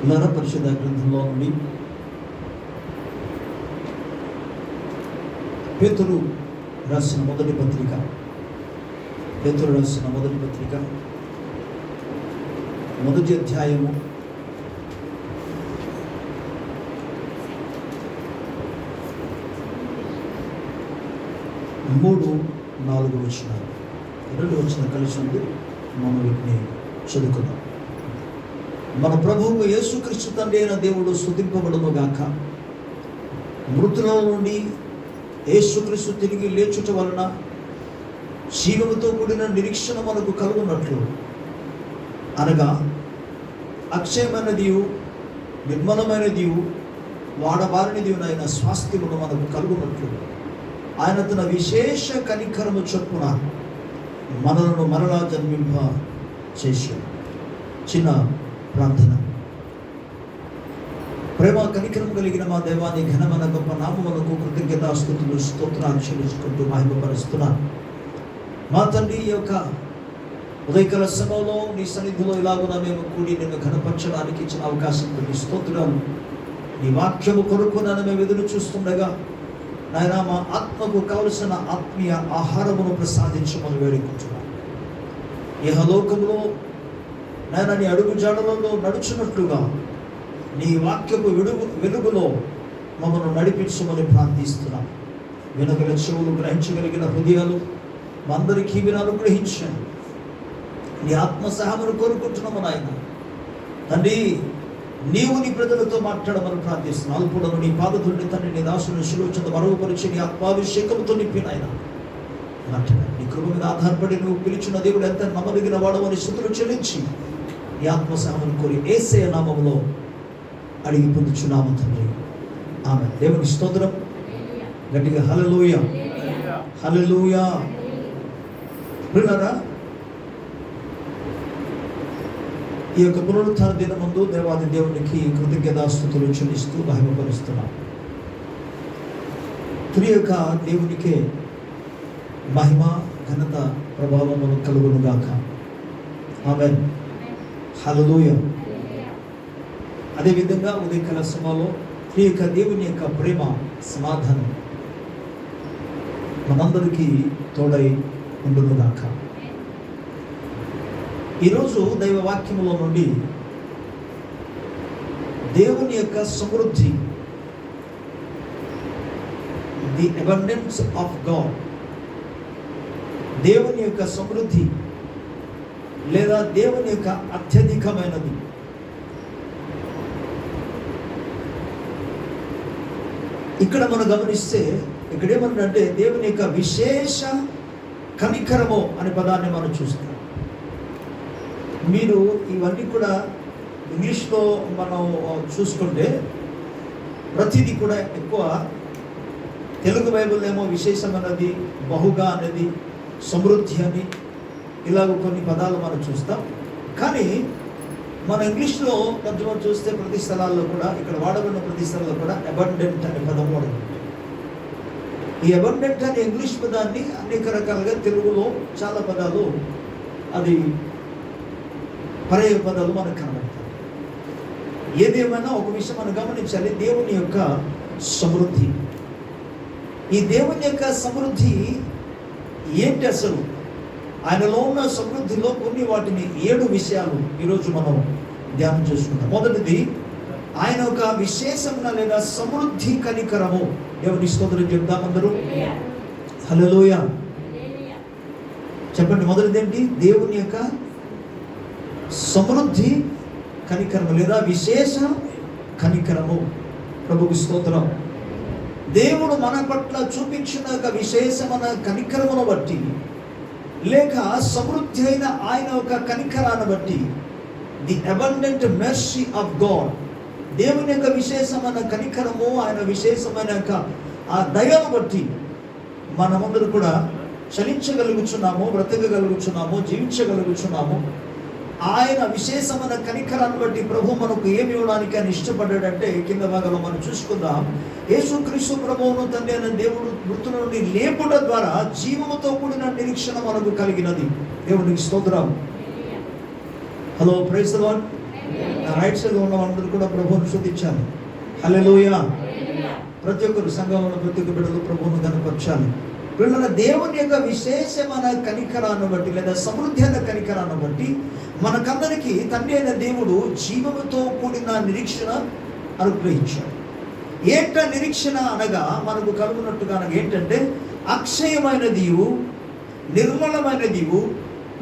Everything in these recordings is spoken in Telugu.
పిల్లల పరిశుద్ధ గ్రంథంలో నుండి పేతురు రాసిన మొదటి పత్రిక మొదటి అధ్యాయము 3-4 వచనాలు, 2 వచనం కలిసి ఉంది. మనం వీటిని చదువుకుందాం. మన ప్రభువు యేసుక్రీస్తు తండ్రి అయిన దేవుడు స్తుతింపబడును గాక. మృతుల నుండి యేసుక్రీస్తు తిరిగి లేచుట వలన జీవముతో కూడిన నిరీక్షణ మనకు కలుగునట్లు, అనగా అక్షయమైనదియు నిర్మలమైనదియు వాడబారినదియు అయిన స్వాస్థ్యమును మనకు కలుగునట్లు ఆయన తన విశేష కనికరము చొప్పున మనలను మరలా జన్మింప చేశాడు. చిన్న ప్రార్థన. ప్రేమ కనికరం కలిగిన మా దేవాన్ని ఘనమైన గొప్ప నామములకు కృతజ్ఞతాస్తుతులు స్తోత్రాలు చెల్లించుకుంటూ మహిమపరుస్తున్నాను. మా తండ్రి, ఈ యొక్క ఉదయకాల సమయంలో నీ సన్నిధిలో ఇలాగున మేము కూడి నిన్ను ఘనపరచడానికి ఇచ్చిన అవకాశం నీ స్తోత్రాలు. నీ వాక్యము కొరకు నన్ను మేము ఎదురు చూస్తుండగా నాయన మా ఆత్మకు కావలసిన ఆత్మీయ ఆహారమును ప్రసాదించమని వేడుకుంటున్నాను. ఇహలోకములో నాయన నీ అడుగు జాడలలో నడుచున్నట్లుగా నీ వాక్యపు వెలుగులో మమ్మల్ని నడిపించమని ప్రార్థిస్తున్నాం. వినగల చెవులు, గ్రహించగలిగిన హృదయాలు మా అందరికీ మీరు అనుగ్రహించండి. నీ ఆత్మ సహాయమును కోరుకుంటున్నాము నాయన తండ్రి. నీవు నీ ప్రజలతో మాట్లాడమని ప్రార్థిస్తున్నాను. అల్పుడను నీ పాదధుడిని తండ్రి నీ దాసుని శిలువచెంత మరుగుపరిచి నీ ఆత్మాభిషేకంతో నింపిన ఆయన మాట్లాడాలి. నీ కృప మీద ఆధారపడి నువ్వు పిలిచిన దేవుడు ఎంత నమ్మదగిన వాడవని స్తుతులు చెల్లించి నీ ఆత్మ సహాయమును కోరి యేసయ్య నామములో అడిగి పొందుచున్నాము తండ్రి, ఆమె. దేవునికి స్తోత్రం. గట్టిగా హల్లెలూయా, హల్లెలూయా. ప్రియులారా, ఈ యొక్క పునరుత్థాన దినం ముందు దేవాది దేవునికి కృతజ్ఞతాస్తుతులు చెల్లిస్తూ మహిమపరుస్తున్నాం. త్రియక దేవునికే మహిమ, ఘనత, ప్రభావములు కలుగును గాక. ఆమేన్, హల్లెలూయా. అదేవిధంగా ఉదయకాల సమయంలో త్రియక దేవుని యొక్క ప్రేమ, సమాధానం మనందరికీ తోడై ఉండును గాక. ఈరోజు దైవ వాక్యములో నుండి దేవుని యొక్క సమృద్ధి, ది అబండెన్స్ ఆఫ్ గాడ్, దేవుని యొక్క సమృద్ధి లేదా దేవుని యొక్క అత్యధికమైనది. ఇక్కడ మనం గమనిస్తే ఇక్కడేమంటే దేవుని యొక్క విశేష కనికరము అనే పదాన్ని మనం చూస్తాం. మీరు ఇవన్నీ కూడా ఇంగ్లీష్లో మనం చూసుకుంటే ప్రతిదీ కూడా ఎక్కువ, తెలుగు బైబిల్ ఏమో విశేషమైనది, బహుగా అనేది, సమృద్ధి అని ఇలాగ కొన్ని పదాలు మనం చూస్తాం. కానీ మన ఇంగ్లీష్లో తర్జుమా చూస్తే ప్రతి స్థలాల్లో కూడా, ఇక్కడ వాడబడిన ప్రతి స్థలాల్లో కూడా అబండెంట్ అనే పదం వాడబడింది. ఈ అబండెంట్ అనే ఇంగ్లీష్ పదాన్ని అనేక రకాలుగా తెలుగులో చాలా పదాలు అది పర్యాయ పదాలు మనకు కనబడతాయి. ఏదేమైనా ఒక విషయం మనం గమనించాలి, దేవుని యొక్క సమృద్ధి. ఈ దేవుని యొక్క సమృద్ధి ఏంటి అసలు? ఆయనలో ఉన్న సమృద్ధిలో కొన్ని వాటిని 7 విషయాలు ఈరోజు మనం ధ్యానం చేసుకుంటాం. మొదటిది, ఆయన ఒక విశేషమైన లేదా సమృద్ధి కనికరము. దేవుని స్తోత్రం చెప్తాం అందరూ. హల్లెలూయా చెప్పండి. మొదటిది ఏంటి? దేవుని యొక్క సమృద్ధి కనికరము లేదా విశేష కనికరము. ప్రభుకి స్తోత్రం. దేవుడు మన పట్ల చూపించిన ఒక విశేషమైన కనికరమును బట్టి, లేక సమృద్ధి అయిన ఆయన ఒక కనికరాన్ని బట్టి, the abundant mercy of God, దేవుని యొక్క విశేషమైన కనికరము, ఆయన విశేషమైన ఆ దయను బట్టి మనమందరూ కూడా చలించగలుగుచున్నాము, బ్రతకగలుగుచున్నాము, జీవించగలుగుచున్నాము. ఆయన విశేషమైన కనికరాన్ని బట్టి ప్రభు మనకు ఏమి ఇవ్వడానికి ఆయన ఇష్టపడ్డాడంటే, కింద భాగంలో మనం చూసుకుందాం. యేసుక్రీస్తు ప్రభువును తండ్రి అయిన దేవుడు మృతుల నుండి లేపుట ద్వారా జీవముతో కూడిన నిరీక్షణ మనకు కలిగినది. దేవునికి స్తోత్రం. Hello, praise the Lord. Right side ఉన్న వాళ్ళందరూ కూడా ప్రభువును స్తుతించాలి. హల్లెలూయా. ప్రతి ఒక్కరు సంఘంలో ప్రతి ఒక్క బిడ్డలు ప్రభువును కనపరచాలి. వీళ్ళ దేవుని యొక్క విశేషమైన కనికరాన్ని బట్టి లేదా సమృద్ధి అయిన కనికరాన్ని బట్టి మనకందరికీ తండ్రి అయిన దేవుడు జీవముతో కూడిన నిరీక్షణ అనుగ్రహించాడు. ఏంట నిరీక్షణ అనగా మనకు కలుగునట్టుగా అనగా ఏంటంటే అక్షయమైనది, నిర్మలమైనది,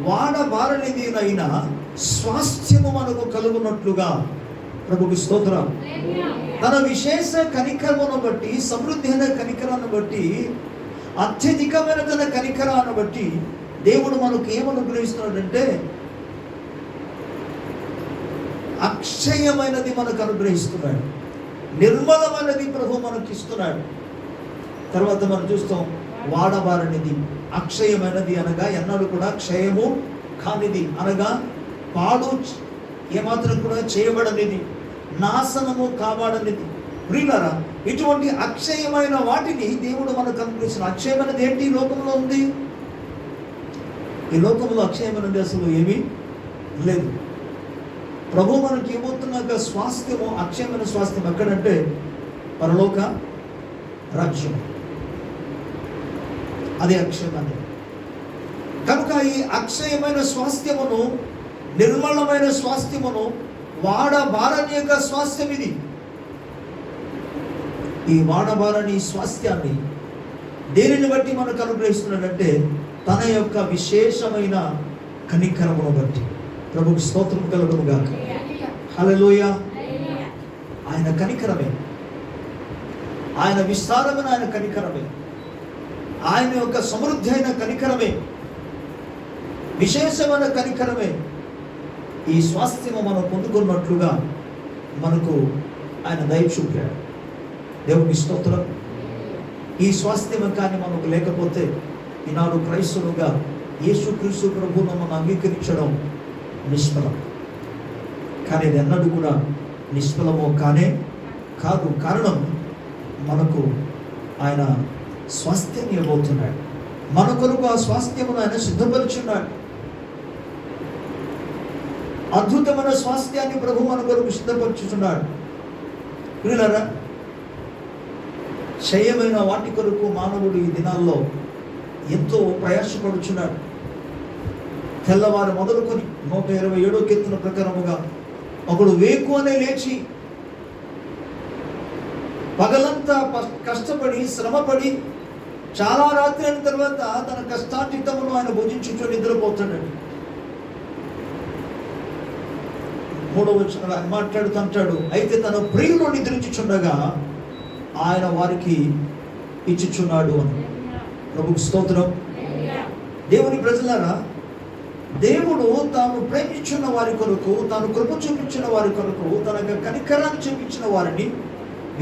వాడబారనిదినైన స్వాస్థ్యము మనకు కలుగునట్లుగా ప్రభుకి స్తోత్రం. తన విశేష కనికరమును బట్టి, సమృద్ధి అయిన కనికరాన్ని బట్టి, అత్యధికమైన తన కనికరాన్ని బట్టి దేవుడు మనకు ఏమనుగ్రహిస్తున్నాడంటే అక్షయమైనది మనకు అనుగ్రహిస్తున్నాడు, నిర్మలమైనది ప్రభు మనకి ఇస్తున్నాడు. తర్వాత మనం చూస్తాం వాడబారనిది. అక్షయమైనది అనగా ఎన్నడూ కూడా క్షయము కానిది అనగా పాడు ఏమాత్రం కూడా చేయబడనిది, నాశనము కాపాడనిది. ప్రియులారా, ఇటువంటి అక్షయమైన వాటిని దేవుడు మనకు అనుగ్రహించిన. అక్షయమైనది ఏంటి ఈ లోకంలో ఉంది? ఈ లోకంలో అక్షయమైనది అసలు ఏమీ లేదు. ప్రభు మనకి ఏమవుతున్నాక స్వాస్థ్యము, అక్షయమైన స్వాస్థ్యం ఎక్కడంటే పరలోక రాజ్యం. అదే అక్షయమైనది. కనుక ఈ అక్షయమైన స్వాస్థ్యమును, నిర్మలమైన స్వాస్థ్యమును, వాడబారని యొక్క స్వాస్థ్యం ఇది. ఈ వాడబారని స్వాస్థ్యాన్ని దేనిని బట్టి మనకు అనుగ్రహిస్తున్నాడంటే తన యొక్క విశేషమైన కనికరమును బట్టి. ప్రభుకు స్తోత్రం కలుగును గాక. హల్లెలూయా. ఆయన కనికరమే, ఆయన విస్తారమైన ఆయన కనికరమే, ఆయన యొక్క సమృద్ధి అయిన కనికరమే, విశేషమైన కనికరమే ఈ స్వాస్థ్యము మనం పొందుకున్నట్లుగా మనకు ఆయన దయ చూపాడు. దేవునికి స్తోత్రం. ఈ స్వాస్థ్యం కానీ మనకు లేకపోతే ఈనాడు క్రైస్తవులుగా యేసుక్రీస్తు ప్రభువును మనం అంగీకరించడం నిష్ఫలం. కానీ ఇది ఎన్నడూ కూడా నిష్ఫలమో కానే కాదు. కారణం మనకు ఆయన స్వాస్థ్యాన్ని ఇవ్వబోతున్నాడు. మన కొరకు ఆ స్వాస్థ్యమును ఆయన సిద్ధపరుచున్నాడు. అద్భుతమైన స్వాస్థ్యాన్ని ప్రభు మన కొరకు సిద్ధపరుచుతున్నాడు. ప్రియులారా, క్షయమైన వాటి కొరకు మానవుడు ఈ దినాల్లో ఎంతో ప్రయాసపడుచున్నాడు. తెల్లవారు మొదలుకొని 127వ కీర్తన ప్రకారముగా ఒకడు వేకువనే లేచి పగలంతా కష్టపడి శ్రమపడి చాలా రాత్రి అయిన తర్వాత తన కష్టార్జితమును ఆయన భుజించుచు నిద్రపోతాడండి. 3వ వచనంలో ఆయన మాట్లాడుతుంటాడు, అయితే తన ప్రియులు నిద్రించుచుండగా ఆయన వారికి ఇచ్చుచున్నాడు అని. ప్రభుకు స్తోత్రం. దేవుని ప్రజలారా, దేవుడు తాను ప్రేమించిన వారి కొరకు, తాను కృప చూపించిన వారి కొరకు, తన కనికరాన్ని చూపించిన వారిని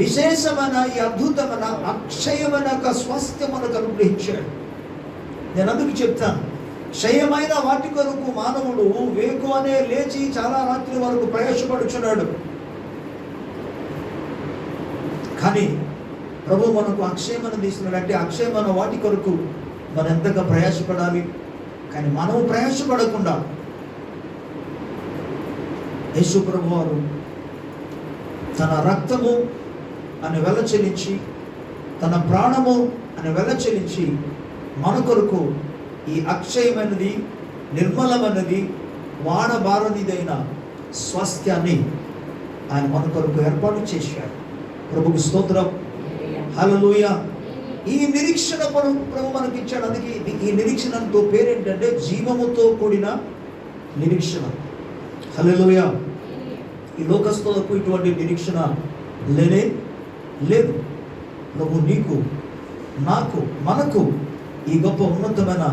విశేషమైన ఈ అద్భుతమైన అక్షయమైన స్వాస్థ్యం మనకు అనుగ్రహించాడు. నేను అందుకు చెప్తాను, క్షయమైన వాటి కొరకు మానవుడు వేకువనే లేచి చాలా రాత్రి వరకు ప్రయాసపడుచున్నాడు. కానీ ప్రభు మనకు అక్షయమైన తీస్తున్నాడంటే అక్షయమైన వాటి కొరకు మనం ఎంతగా ప్రయాసపడాలి. కానీ మనము ప్రయాసపడకుండా యేసు ప్రభు వారు తన రక్తము అని వెల చెల్లించి, తన ప్రాణము అని వెల చెల్లించి మన కొరకు ఈ అక్షయమైనది, నిర్మలమైనది, వాడబారనిదైన స్వాస్థ్యాన్ని ఆయన మన కొరకు ఏర్పాటు చేశాడు. ప్రభుకు స్తోత్రం. హల్లెలూయా. ఈ నిరీక్షణ ప్రభు మనకి ఇచ్చాడు. అందుకే ఈ నిరీక్షణతో పేరేంటంటే జీవముతో కూడిన నిరీక్షణ. హల్లెలూయా. ఈ లోకస్తులకు ఇటువంటి నిరీక్షణ లేనే లేదు. ప్రభు నీకు, నాకు, మనకు ఈ గొప్ప ఉన్నతమైన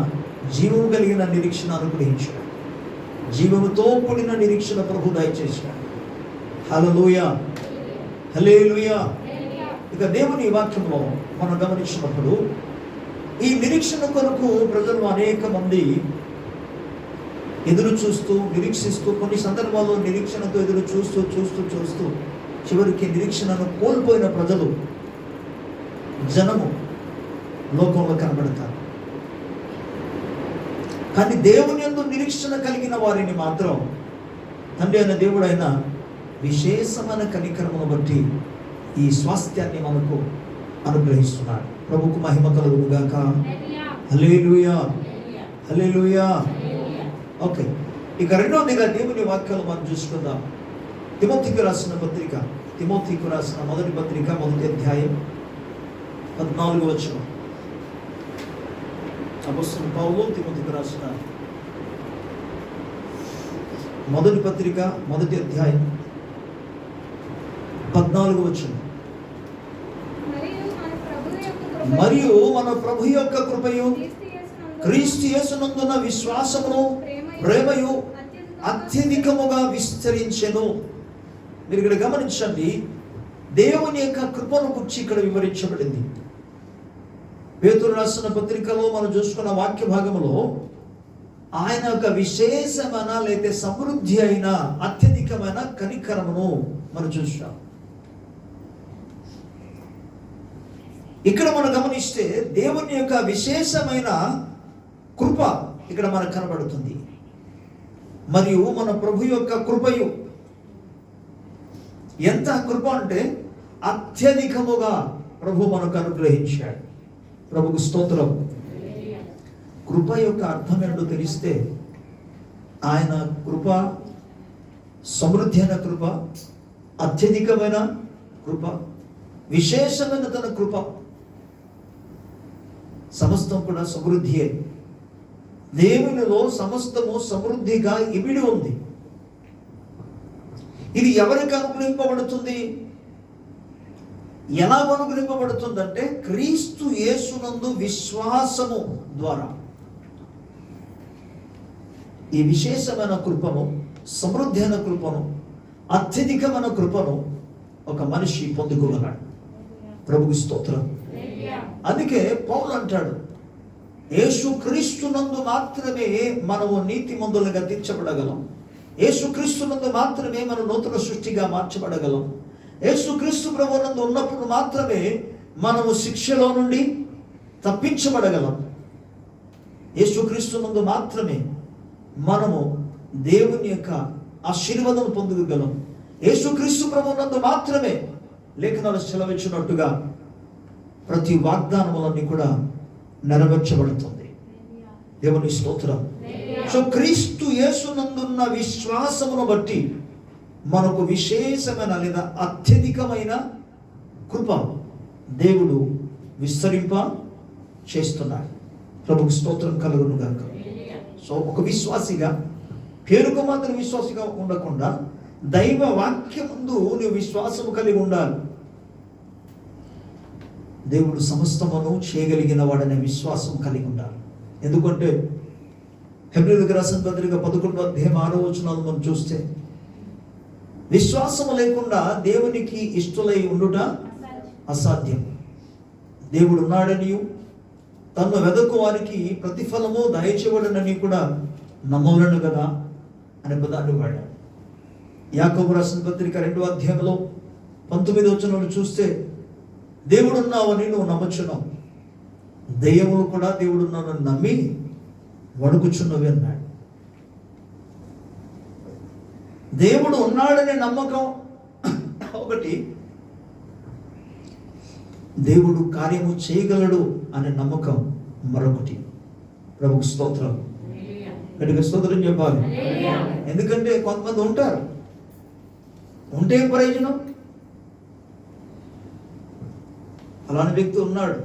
జీవము కలిగిన నిరీక్షణ అనుగ్రహించాడు. జీవముతో కూడిన నిరీక్షణ ప్రభు దయచేశాడు. హల్లెలూయా. హల్లెలూయా. ఇక దేవుని వాక్యంలో మనం గమనించినప్పుడు ఈ నిరీక్షణ కొరకు ప్రజలు అనేక మంది ఎదురు చూస్తూ, నిరీక్షిస్తూ, కొన్ని సందర్భాల్లో నిరీక్షణతో ఎదురు చూస్తూ చూస్తూ చూస్తూ చివరికి నిరీక్షణను కోల్పోయిన ప్రజలు, జనము లోకంలో కనబడతారు. కానీ దేవుని యందు నిరీక్షణ కలిగిన వారిని మాత్రం తండ్రి అయిన దేవుడైన విశేషమైన కనికరమును బట్టి ఈ స్వాస్థ్యాన్ని మనకు అనుగ్రహిస్తున్నాడు. ప్రభుకు మహిమ కలుగును గాక. హల్లెలూయా, హల్లెలూయా. ఓకే, ఇక రెండవదిగా దేవుని వాక్యాలు మనం చూసుకుందాం. తిమోతికి రాసిన పత్రిక, తిమోతికి రాసిన మొదటి పత్రిక 1వ అధ్యాయం 14వ వచనం. అపొస్తలుడైన పౌలు తిమోతికి రాసిన మొదటి పత్రిక 1వ అధ్యాయం 14వ వచనం. మరియు మన ప్రభు యొక్క కృపయు క్రీస్తు యేసునందున్న విశ్వాసమును ప్రేమయు అత్యధికముగా విస్తరించెను. మీరు ఇక్కడ గమనించండి, దేవుని యొక్క కృపను గురించి ఇక్కడ వివరించబడింది. పేతురు రాసిన పత్రికలో మనం చూసుకున్న వాక్య భాగంలో ఆయన యొక్క విశేషమైన లేదా సమృద్ధి అయిన అత్యధికమైన కనికరమును మనం చూస్తాం. ఇక్కడ మనం గమనిస్తే దేవుని యొక్క విశేషమైన కృప ఇక్కడ మనకు కనబడుతుంది. మరియు మన ప్రభు యొక్క కృపయు ఎంత కృప అంటే అత్యధికముగా ప్రభు మనకు అనుగ్రహించాడు. ప్రభుకు స్తోత్రం. కృప యొక్క అర్థం ఏంటో తెలిస్తే ఆయన కృప సమృద్ధి అయిన కృప, అత్యధికమైన కృప, విశేషమైన తన కృప, సమస్తం కూడా సమృద్ధియే. దేవునిలో సమస్తము సమృద్ధిగా ఇమిడి ఉంది. ఇది ఎవరికి అనుగ్రహింపబడుతుంది? ఎలా అనుగ్రహింపబడుతుందంటే క్రీస్తు యేసునందు విశ్వాసము ద్వారా. ఈ విశేషమైన కృపను, సమృద్ధి అయిన కృపను, అత్యధికమైన కృపను ఒక మనిషి పొందుకోగలడు. ప్రభుకి స్తోత్రం. అందుకే పౌలు అంటాడు, యేసుక్రీస్తునందు మాత్రమే మనము నీతిమంతులుగా తీర్చబడగలం. యేసుక్రీస్తునందు మాత్రమే మనం నూతన సృష్టిగా మార్చబడగలం. యేసుక్రీస్తు ప్రభువునందు ఉన్నప్పుడు మాత్రమే మనము శిక్షలో నుండి తప్పించబడగలం. యేసుక్రీస్తునందు మాత్రమే మనము దేవుని యొక్క ఆశీర్వాదం పొందగలం. యేసుక్రీస్తు ప్రభువునందు మాత్రమే లేఖనాలు సెలవిచ్చినట్టుగా ప్రతి వాగ్దానములన్నీ కూడా నెరవేర్చబడుతుంది. దేవుని స్తోత్రం. సో క్రీస్తు యేసునందున్న విశ్వాసమును బట్టి మనకు విశేషమైన లేదా అత్యధికమైన కృప దేవుడు విస్తరింప చేస్తున్నాడు. ప్రభుకు స్తోత్రం కలుగును గాక. సో ఒక విశ్వాసిగా, పేరుకు మాత్రం విశ్వాసిగా ఉండకుండా దైవ వాక్యం ముందు నువ్వు విశ్వాసము కలిగి ఉండాలి. దేవుడు సమస్తమును చేయగలిగిన వాడనే విశ్వాసం కలిగి ఉండాలి. ఎందుకంటే హెబ్రీయులకు రాసిన పత్రిక 11వ అధ్యాయం 6వ వచనాలు మనం చూస్తే, విశ్వాసము లేకుండా దేవునికి ఇష్టలై ఉండుట అసాధ్యం. దేవుడు ఉన్నాడని, తను వెదకు వారికి ప్రతిఫలము దయచేయబడనని కూడా నమ్మలను కదా అనే పదాన్ని వాడాడు. యాకోబు రాసిన పత్రిక 2వ అధ్యాయంలో 19వ వచనంలో చూస్తే, దేవుడున్నావని నువ్వు నమ్ముచున్నావు, దెయ్యములు కూడా దేవుడున్నావని నమ్మి వణుకుచున్నవి అన్నాడు. దేవుడు ఉన్నాడనే నమ్మకం ఒకటి, దేవుడు కార్యము చేయగలడు అనే నమ్మకం మరొకటి. ప్రభుకు స్తోత్రం. గట్టిగా స్తోత్రం చెప్పాలి. ఎందుకంటే కొంతమంది ఉంటారు, ఉంటే ఏం ప్రయోజనం? అలాంటి వ్యక్తి ఉన్నాడు,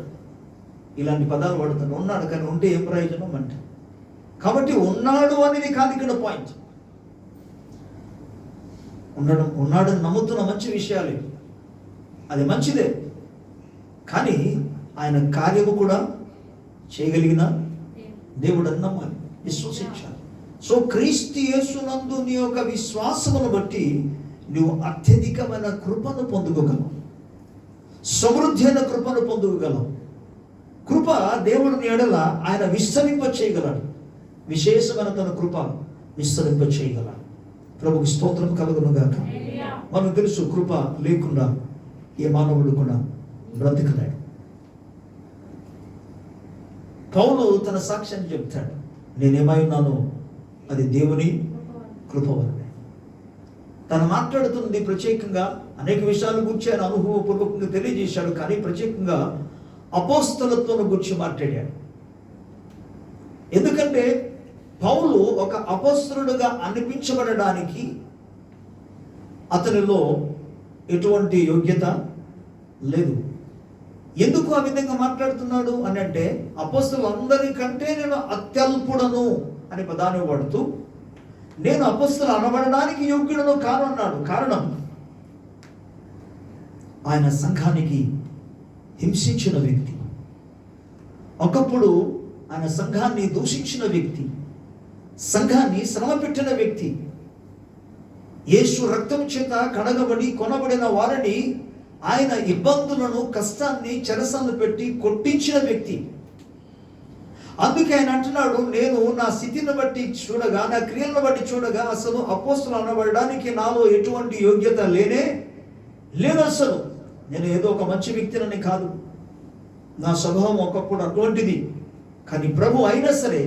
ఇలాంటి పదాలు వాడుతాడు, ఉన్నాడు కానీ ఉంటే ఏం ప్రయోజనం అంటే. కాబట్టి ఉన్నాడు అనేది కాదు ఇక్కడ పాయింట్. ఉన్నాడని నమ్ముతున్న మంచి విషయాలే, అది మంచిదే, కానీ ఆయన కార్యము కూడా చేయగలిగిన దేవుడు అని నమ్మాలి, విశ్వసించాలి. సో క్రీస్తు యేసునందు నీ యొక్క విశ్వాసమును బట్టి నువ్వు అత్యధికమైన కృపను పొందుకోగలవు, సమృద్ధి అయిన కృపను పొందుకోగలవు. కృప దేవుడిని ఎడల ఆయన విస్తరింప చేయగలడు, విశేషమైన తన కృప విస్తరింప చేయగలడు. ప్రభుకి స్తోత్రం కలుగును గాక. మనకు తెలుసు, కృప లేకుండా ఏ మానవుడు కూడా బ్రతకలేడు. పౌలు తన సాక్ష్యాన్ని చెప్తాడు, నేనేమై ఉన్నానో అది దేవుని కృప వల్లనే. తను మాట్లాడుతుంది ప్రత్యేకంగా అనేక విషయాల గురించి ఆయన అనుభవపూర్వకంగా తెలియజేశాడు, కానీ ప్రత్యేకంగా అపోస్తలత్వం గురించి మాట్లాడాడు. ఎందుకంటే పౌలు ఒక అపోస్తలుడుగా అనిపించబడడానికి అతనిలో ఎటువంటి యోగ్యత లేదు. ఎందుకు ఆ విధంగా మాట్లాడుతున్నాడు అని అంటే, అపోస్తలులందరికంటే నేను అత్యల్పుడను అనే పదాన్ని వాడుతూ నేను అపోస్తలు అనబడడానికి యోగ్యుడను కాను అన్నాడు. కారణం, ఆయన సంఘానికి హింసించిన వ్యక్తి, ఒకప్పుడు ఆయన సంఘాన్ని దూషించిన వ్యక్తి, సంఘాన్ని శ్రమ పెట్టిన వ్యక్తి, యేసు రక్తం చేత కడగబడి కొనబడిన వారిని ఆయన ఇబ్బందులను, కష్టాన్ని, చెరసలు పెట్టి కొట్టించిన వ్యక్తి. అందుకే ఆయన అంటున్నాడు, నేను నా స్థితిని బట్టి చూడగా, నా క్రియలను బట్టి చూడగా అసలు అపోస్తలు అనబడడానికి నాలో ఎటువంటి యోగ్యత లేదు. అసలు నేను ఏదో ఒక మంచి వ్యక్తినని కాదు, నా స్వభావం ఒకప్పుడు అటువంటిది. కానీ ప్రభు అయినా సరే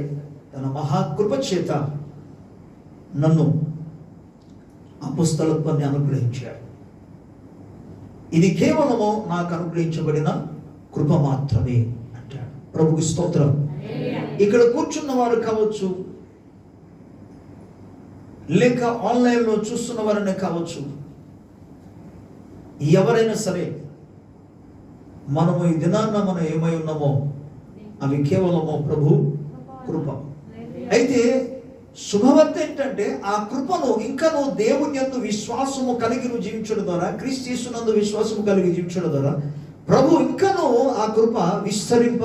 తన మహాకృప చేత నన్ను అపోస్తలత్వాన్ని అనుగ్రహించాడు. ఇది కేవలము నాకు అనుగ్రహించబడిన కృప మాత్రమే అంటాడు. ప్రభుకి స్తోత్రం. ఇక్కడ కూర్చున్న వారు కావచ్చు, లేక ఆన్లైన్లో చూస్తున్న వారైనా కావచ్చు, ఎవరైనా సరే మనము ఈ దినాన్న మనం ఏమై ఉన్నామో అవి కేవలము ప్రభు కృప. అయితే శుభవార్త ఏంటంటే, ఆ కృపను ఇంకా నువ్వు దేవుని యందు విశ్వాసము కలిగి నువ్వు జీవించడం ద్వారా, క్రీస్తు యేసునందు విశ్వాసము కలిగి జీవించడం ద్వారా ప్రభు ఇంకనూ ఆ కృప విస్తరింప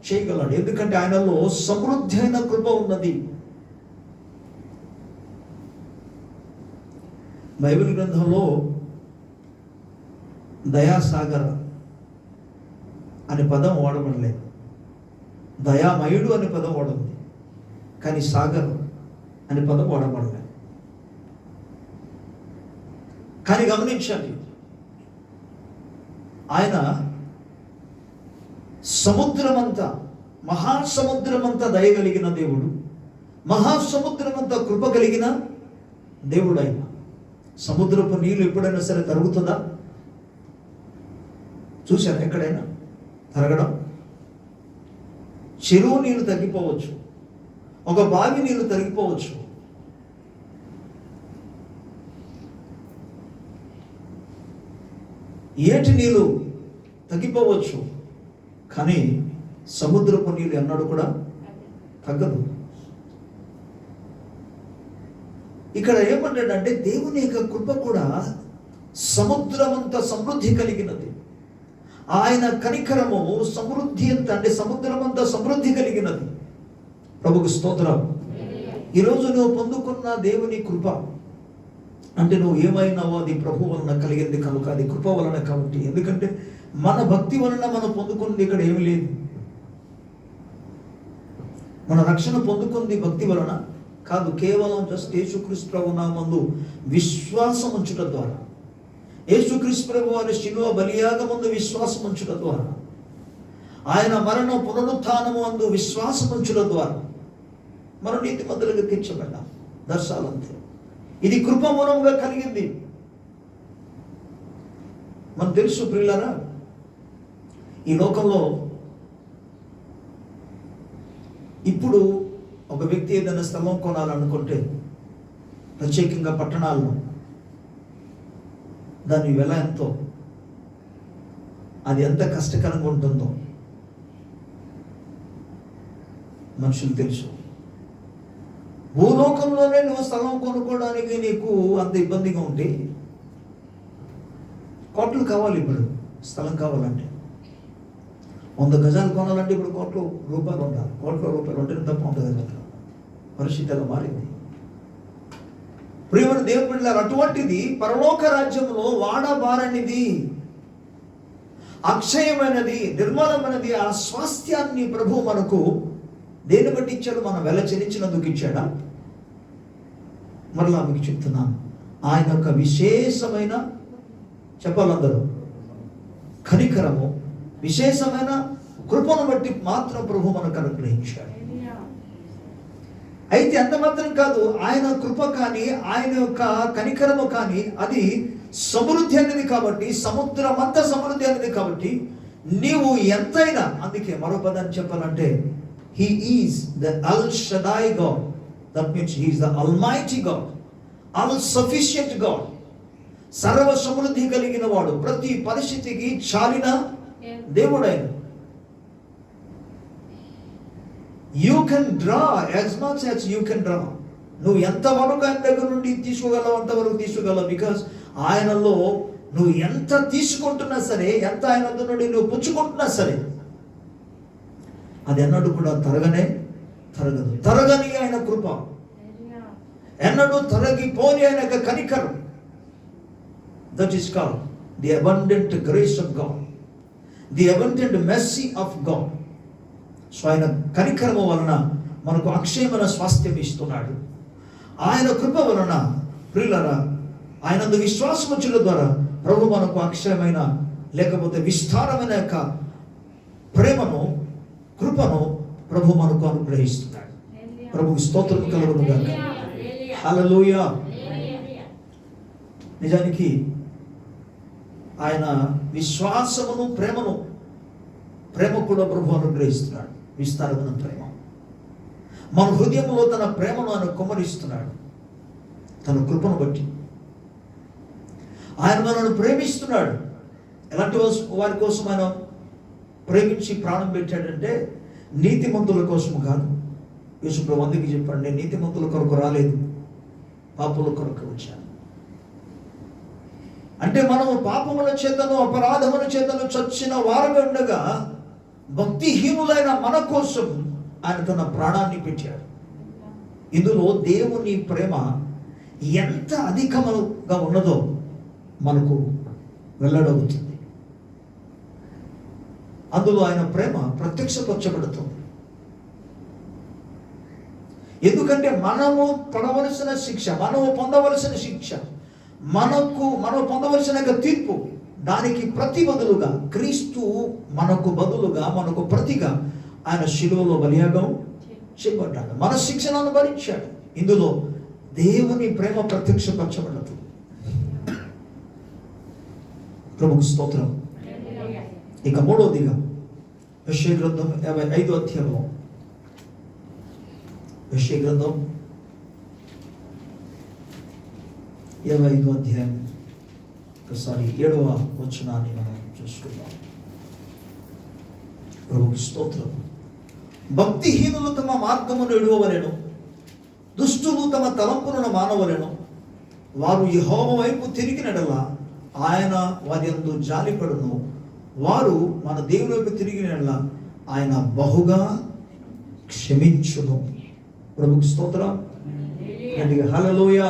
చేయగలడు. ఎందుకంటే ఆయనలో సమృద్ధి అయిన కృప ఉన్నది. బైబిల్ గ్రంథంలో దయాసాగర్ అనే పదం వాడబడలేదు, దయామయుడు అనే పదం వాడింది, కానీ సాగర్ అనే పదం వాడబడలేదు. కానీ గమనించండి, ఆయన సముద్రమంతా, మహాసముద్రమంతా దయగలిగిన దేవుడు, మహాసముద్రమంతా కృప కలిగిన దేవుడు. ఆయన సముద్రపు నీళ్ళు ఎప్పుడైనా సరే తరుగుతుందా? చూశారు ఎక్కడైనా తరగడం? చెరువు నీళ్ళు తగ్గిపోవచ్చు, ఒక బావి నీళ్ళు తరిగిపోవచ్చు, ఏటి నీళ్ళు తగ్గిపోవచ్చు, కానీ సముద్రపు నీళ్ళు ఎన్నడూ కూడా తగ్గదు. ఇక్కడ ఏమంటాడంటే, దేవుని యొక్క కృప కూడా సముద్రమంత సమృద్ధి కలిగినది. ఆయన కనికరము సమృద్ధి ఎంత అంటే సముద్రమంతా సమృద్ధి కలిగినది. ప్రభుకు స్తోత్రం. ఈరోజు నువ్వు పొందుకున్న దేవుని కృప అంటే నువ్వు ఏమైనావో అది ప్రభు వలన కలిగింది కనుక, అది కృప వలన కాబట్టి. ఎందుకంటే మన భక్తి వలన మనం పొందుకున్నది ఇక్కడ ఏమి లేదు. మన రక్షణ పొందుకుంది భక్తి వలన కాదు, కేవలం జస్ట్ యేసుక్రీస్తు ప్రభు నామందు విశ్వాసం ఉంచుట ద్వారా, యేసుక్రీస్తు ప్రభు వారి శిలువ బలియాగమందు విశ్వాసం ఉంచుట ద్వారా, ఆయన మరణ పునరుత్థానము అందు విశ్వాసం ఉంచుట ద్వారా మనం నీతిమంతులుగా తీర్చబడ్డాం. దర్శాలంతే. ఇది కృపమూలంగా కలిగింది. మనకు తెలుసు ప్రియులారా, ఈ లోకంలో ఇప్పుడు ఒక వ్యక్తి ఏదైనా స్థలం కొనాలనుకుంటే, ప్రత్యేకంగా పట్టణాల్లో, దాని వెల ఎంతో, అది ఎంత కష్టకరంగా ఉంటుందో మనుషులు తెలుసు. భూలోకంలోనే నువ్వు స్థలం కొనుక్కోవడానికి నీకు అంత ఇబ్బందిగా ఉంటే, కోట్లు కావాలి. ఇప్పుడు స్థలం కావాలంటే 100 గజాలు కొనాలంటే ఇప్పుడు కోట్ల రూపాయలు ఉండాలి. కోట్ల రూపాయలు ఉంటేనే తప్ప ఉంటుంది కదా. పరిస్థితి అలా మారింది. ప్రియమైన దేవుని బిడ్డలారా, అటువంటిది పరలోక రాజ్యంలో వాడబారనిది, అక్షయమైనది, నిర్మలమైనది ఆ స్వాస్థ్యాన్ని ప్రభు మనకు దేన్ని బట్టి ఇచ్చాడు? మనం వెల చెల్లించినందుకు ఇచ్చాడా? మరలా మీకు చెప్తున్నాను, ఆయన యొక్క విశేషమైన, చెప్పాలందరూ, కనికరము, విశేషమైన కృపను బట్టి మాత్రం ప్రభు మనకు అనుగ్రహించాడు. అయితే అంత మాత్రం కాదు, ఆయన కృప కానీ ఆయన యొక్క కనికరము కానీ అది సమృద్ధి అనేది కాబట్టి, సముద్రం అంతా సమృద్ధి అనేది కాబట్టి నీవు ఎంతైనా, అందుకే మరో పదాన్ని చెప్పాలంటే he is the El Shaddai God. That means he is the almighty God, all sufficient God, సర్వ సమృద్ధి కలిగిన వాడు, ప్రతి పరిస్థితికి చాలిన దేవుడైన. You can draw as much as you can draw. నువ్వు ఎంతవరకు ఆయన దగ్గర నుండి తీసుకోగలవు అంతవరకు తీసుకోగలవు. బికాస్ ఆయనలో నువ్వు ఎంత తీసుకుంటున్నా సరే, ఎంత ఆయన నుండి నువ్వు పుచ్చుకుంటున్నా సరే, అది ఎన్నడూ కూడా తరగదు. తరగని ఆయన కృప, ఎన్నడూ తరగిపోని ఆయన యొక్క కనికరం. That is called the abundant grace of God, the abundant mercy of God. So ఆయన కనికరము వలన మనకు అక్షయమైన స్వాస్థ్యం ఇస్తున్నాడు. ఆయన కృప వలన ప్రియులారా, ఆయనందు విశ్వాసం వచ్చుట ద్వారా ప్రభు మనకు అక్షయమైన లేకపోతే విస్తారమైన యొక్క ప్రేమను, కృపను ప్రభు మనకు అనుగ్రహిస్తున్నాడు. ప్రభువు స్తోత్రం కలుగును గాక. హల్లెలూయా. నిజానికి ఆయన విశ్వాసమును, ప్రేమ కూడా ప్రభు అనుగ్రహిస్తున్నాడు. విస్తారమైన ప్రేమ మన హృదయంలో తన ప్రేమను ఆయన కుమ్మరిస్తున్నాడు. తన కృపను బట్టి ఆయన మనల్ని ప్రేమిస్తున్నాడు. ఎలాంటి వారి కోసం ఆయన ప్రేమించి ప్రాణం పెట్టాడంటే నీతిమంతుల కోసం కాదు. యేసు ప్రభు అందుకే చెప్పాడు, నేను నీతిమంతుల కొరకు రాలేదు, పాపుల కొరకు వచ్చాను. అంటే మనము పాపముల చేతను, అపరాధముల చేతను చచ్చిన వారమే ఉండగా భక్తిహీనులైన మన కోసం ఆయన తన ప్రాణాన్ని పెట్టాడు. ఇందులో దేవుని ప్రేమ ఎంత అధికముగా ఉన్నదో మనకు వెల్లడవుతుంది. అందులో ఆయన ప్రేమ ప్రత్యక్షపరచబడుతుంది. ఎందుకంటే మనము పడవలసిన శిక్ష, మనము పొందవలసిన శిక్ష, మనం పొందవలసిన తీర్పు, దానికి ప్రతి బదులుగా క్రీస్తు మనకు బదులుగా, మనకు ప్రతిగా ఆయన శిలువలో బలియాగం చేయబడ్డాడు. మన శిక్షను అనుభవించాడు. ఇందులో దేవుని ప్రేమ ప్రత్యక్షపరచబడుతుంది. ప్రభుకు స్తోత్రం. ఇక మూడవదిగా యెషయా గ్రంథం 55వ అధ్యాయం, యెషయా గ్రంథం 55వ అధ్యాయం ఒకసారి 7వ వచనాన్ని మనం చూసుకుందాం. ప్రభుకు స్తోత్రం. భక్తిహీనులు తమ మార్గమును విడువవలెను, దుష్టులు తమ తలంపులను మానవలెను. వారు యెహోవా వైపు తిరిగినడలా ఆయన వారి యందు జాలిపడును. వారు మన దేవుని వైపు తిరిగినడలా ఆయన బహుగా క్షమించును. ప్రభుకు స్తోత్రం. హల్లెలూయా,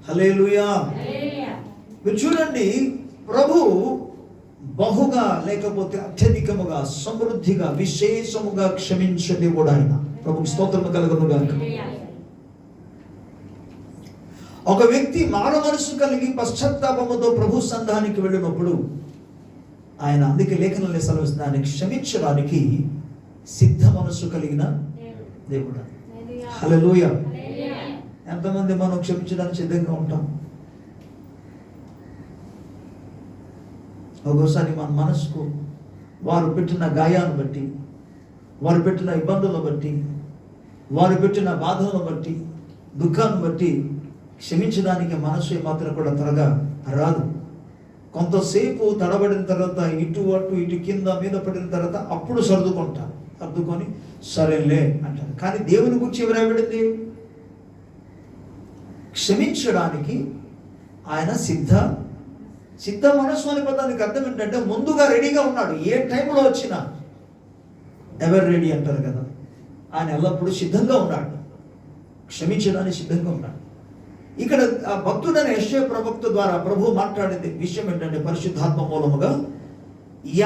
హల్లెలూయా. మీరు చూడండి, ప్రభు బహుగా లేకపోతే అత్యధికముగా, సమృద్ధిగా, విశేషముగా క్షమించే దేవుడు ఆయన. ప్రభుకు స్తోత్రము కలుగును గాక. ఒక వ్యక్తి మారు మనసు కలిగి పశ్చాత్తాపముతో ప్రభు సంధానికి వెళ్ళినప్పుడు ఆయన, అందుకే లేఖనంలో సెలవిస్తుంది, ఆయన క్షమించడానికి సిద్ధ మనసు కలిగిన దేవుడు. హల్లెలూయా. ఎంతమంది మనం క్షమించడానికి సిద్ధంగా ఉంటాం? ఒక్కోసారి మన మనసుకు వారు పెట్టిన గాయాన్ని బట్టి, వారు పెట్టిన ఇబ్బందులను బట్టి, వారు పెట్టిన బాధలను బట్టి, దుఃఖాన్ని బట్టి క్షమించడానికి మనసు ఏమాత్రం కూడా త్వరగా రాదు. కొంతసేపు తడబడిన తర్వాత ఇటు అటు ఇటు కింద మీద పడిన తర్వాత అప్పుడు సర్దుకొని సరేలే అంటారు. కానీ దేవుని గురించి ఎవరైబడింది? క్షమించడానికి ఆయన సిద్ధ మనసు అనే పదానికి అర్థం ఏంటంటే ముందుగా రెడీగా ఉన్నాడు. ఏ టైంలో వచ్చినా ఎవర్ రెడీ అంటారు కదా, ఆయన ఎల్లప్పుడూ సిద్ధంగా ఉన్నాడు, క్షమించడానికి సిద్ధంగా ఉన్నాడు. ఇక్కడ భక్తుడైన యెషయా ప్రవక్త ద్వారా ప్రభు మాట్లాడేది విషయం ఏంటంటే, పరిశుద్ధాత్మ మూలముగా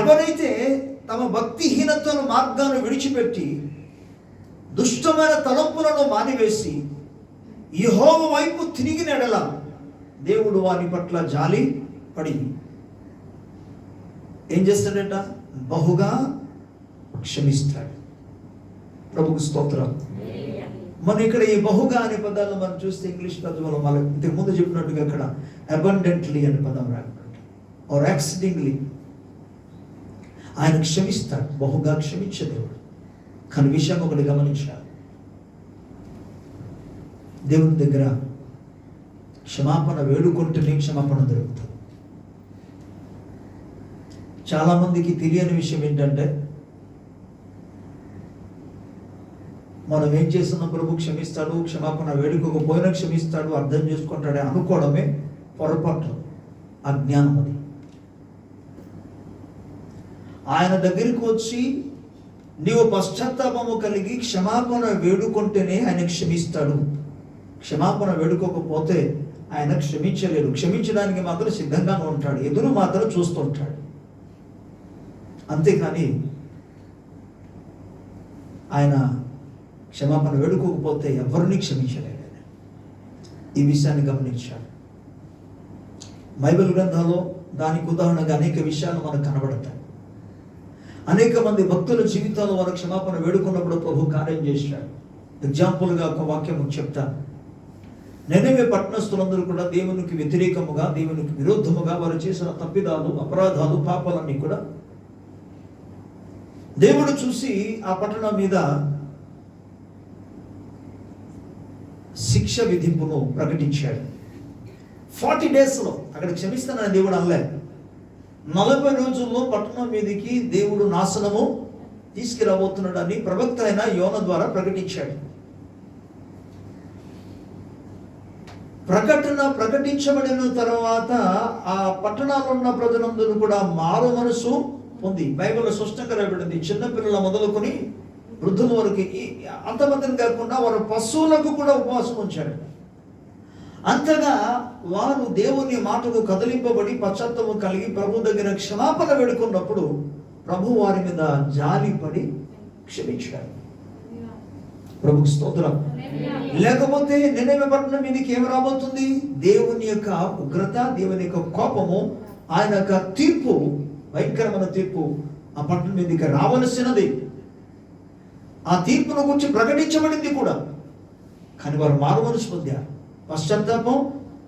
ఎవరైతే తమ భక్తిహీనతను మార్గాన్ని విడిచిపెట్టి దుష్టమైన తలంపులను మానివేసి యెహోవా వైపు తిరిగిన ఎడల దేవుడు వారి పట్ల జాలి పడి ఏం చేస్తాడట? బహుగా క్షమిస్తాడు. ప్రభుకు స్తోత్రం. మనం ఇక్కడ ఈ బహుగా అనే పదాలను మనం చూస్తే ఇంగ్లీష్ పదంలో మనం ఇంతకు ముందు చెప్పినట్టుగా ఇక్కడ అబండెంట్లీ అనే పదం రాకపోతే ఆర్ యాక్సిడెంట్లీ ఆయన క్షమిస్తాడు, బహుగా క్షమించే దేవుడు. కానీ విషయం ఒకటి గమనించాలి, దేవుని దగ్గర క్షమాపణ వేడుకుంటేనే క్షమాపణ దొరుకుతుంది. చాలా మందికి తెలియని విషయం ఏంటంటే, మనం ఏం చేస్తున్నా ప్రభు క్షమిస్తాడు, క్షమాపణ వేడుకోకపోయినా క్షమిస్తాడు, అర్థం చేసుకుంటాడే అనుకోవడమే పొరపాటు, అజ్ఞానం. అది ఆయన దగ్గరికి వచ్చి నీవు పశ్చాత్తాపము కలిగి క్షమాపణ వేడుకుంటేనే ఆయన క్షమిస్తాడు. క్షమాపణ వేడుకోకపోతే ఆయన క్షమించలేడు. క్షమించడానికి మాత్రం సిద్ధంగానే ఉంటాడు, ఎదురు మాత్రం చూస్తుంటాడు. అంతేకాని ఆయన క్షమాపణ వేడుకోకపోతే ఎవరిని క్షమించలేడు. ఈ విషయాన్ని గమనించాడు. బైబిల్ గ్రంథంలో దానికి ఉదాహరణగా అనేక విషయాలు మనకు కనబడతాయి. అనేక మంది భక్తుల జీవితాల్లో వారు క్షమాపణ వేడుకున్నప్పుడు ప్రభు కార్యం చేశాడు. ఎగ్జాంపుల్గా ఒక వాక్యం చెప్తాను. నినెవె పట్టణస్థులందరూ కూడా దేవునికి వ్యతిరేకముగా, దేవునికి విరుద్ధముగా వారు చేసిన తప్పిదాలు, అపరాధాలు, పాపాలన్నీ కూడా దేవుడు చూసి ఆ పట్టణం మీద శిక్ష విధింపును ప్రకటించాడు. 40 daysలో అక్కడ క్షమిస్తానని దేవుడు అనలే. 40 రోజుల్లో పట్టణం మీదకి దేవుడు నాశనము తీసుకురాబోతున్నాడని ప్రవక్త అయిన యోన ద్వారా ప్రకటించాడు. ప్రకటించబడిన తర్వాత ఆ పట్టణాల్లో ఉన్న ప్రజలందరూ కూడా మారు మనసు పొంది, బైబిల్లో స్పష్టంగా రాయబడింది, చిన్నపిల్లల మొదలుకొని వృద్ధుల వరకు అంతమందిని కాకుండా వారు పశువులకు కూడా ఉపవాసం ఉంచాడు. అంతగా వారు దేవుని మాటకు కదిలింపబడి పశ్చాత్తాపం కలిగి ప్రభు దగ్గర క్షమాపణ వేడుకున్నప్పుడు ప్రభు వారి మీద జాలిపడి క్షమించాడు. ప్రభుకి స్తోత్రం. లేకపోతే నినెవె పట్టణం మీదకి ఏమి రాబోతుంది? దేవుని యొక్క ఉగ్రత, దేవుని యొక్క కోపము, ఆయన యొక్క తీర్పు, భయంకరమైన తీర్పు ఆ పట్టణం మీదకి రావలసినది. ఆ తీర్పును గురించి ప్రకటించబడింది కూడా. కానీ వారు మారు మనసు పొందారు, పశ్చాత్తాపం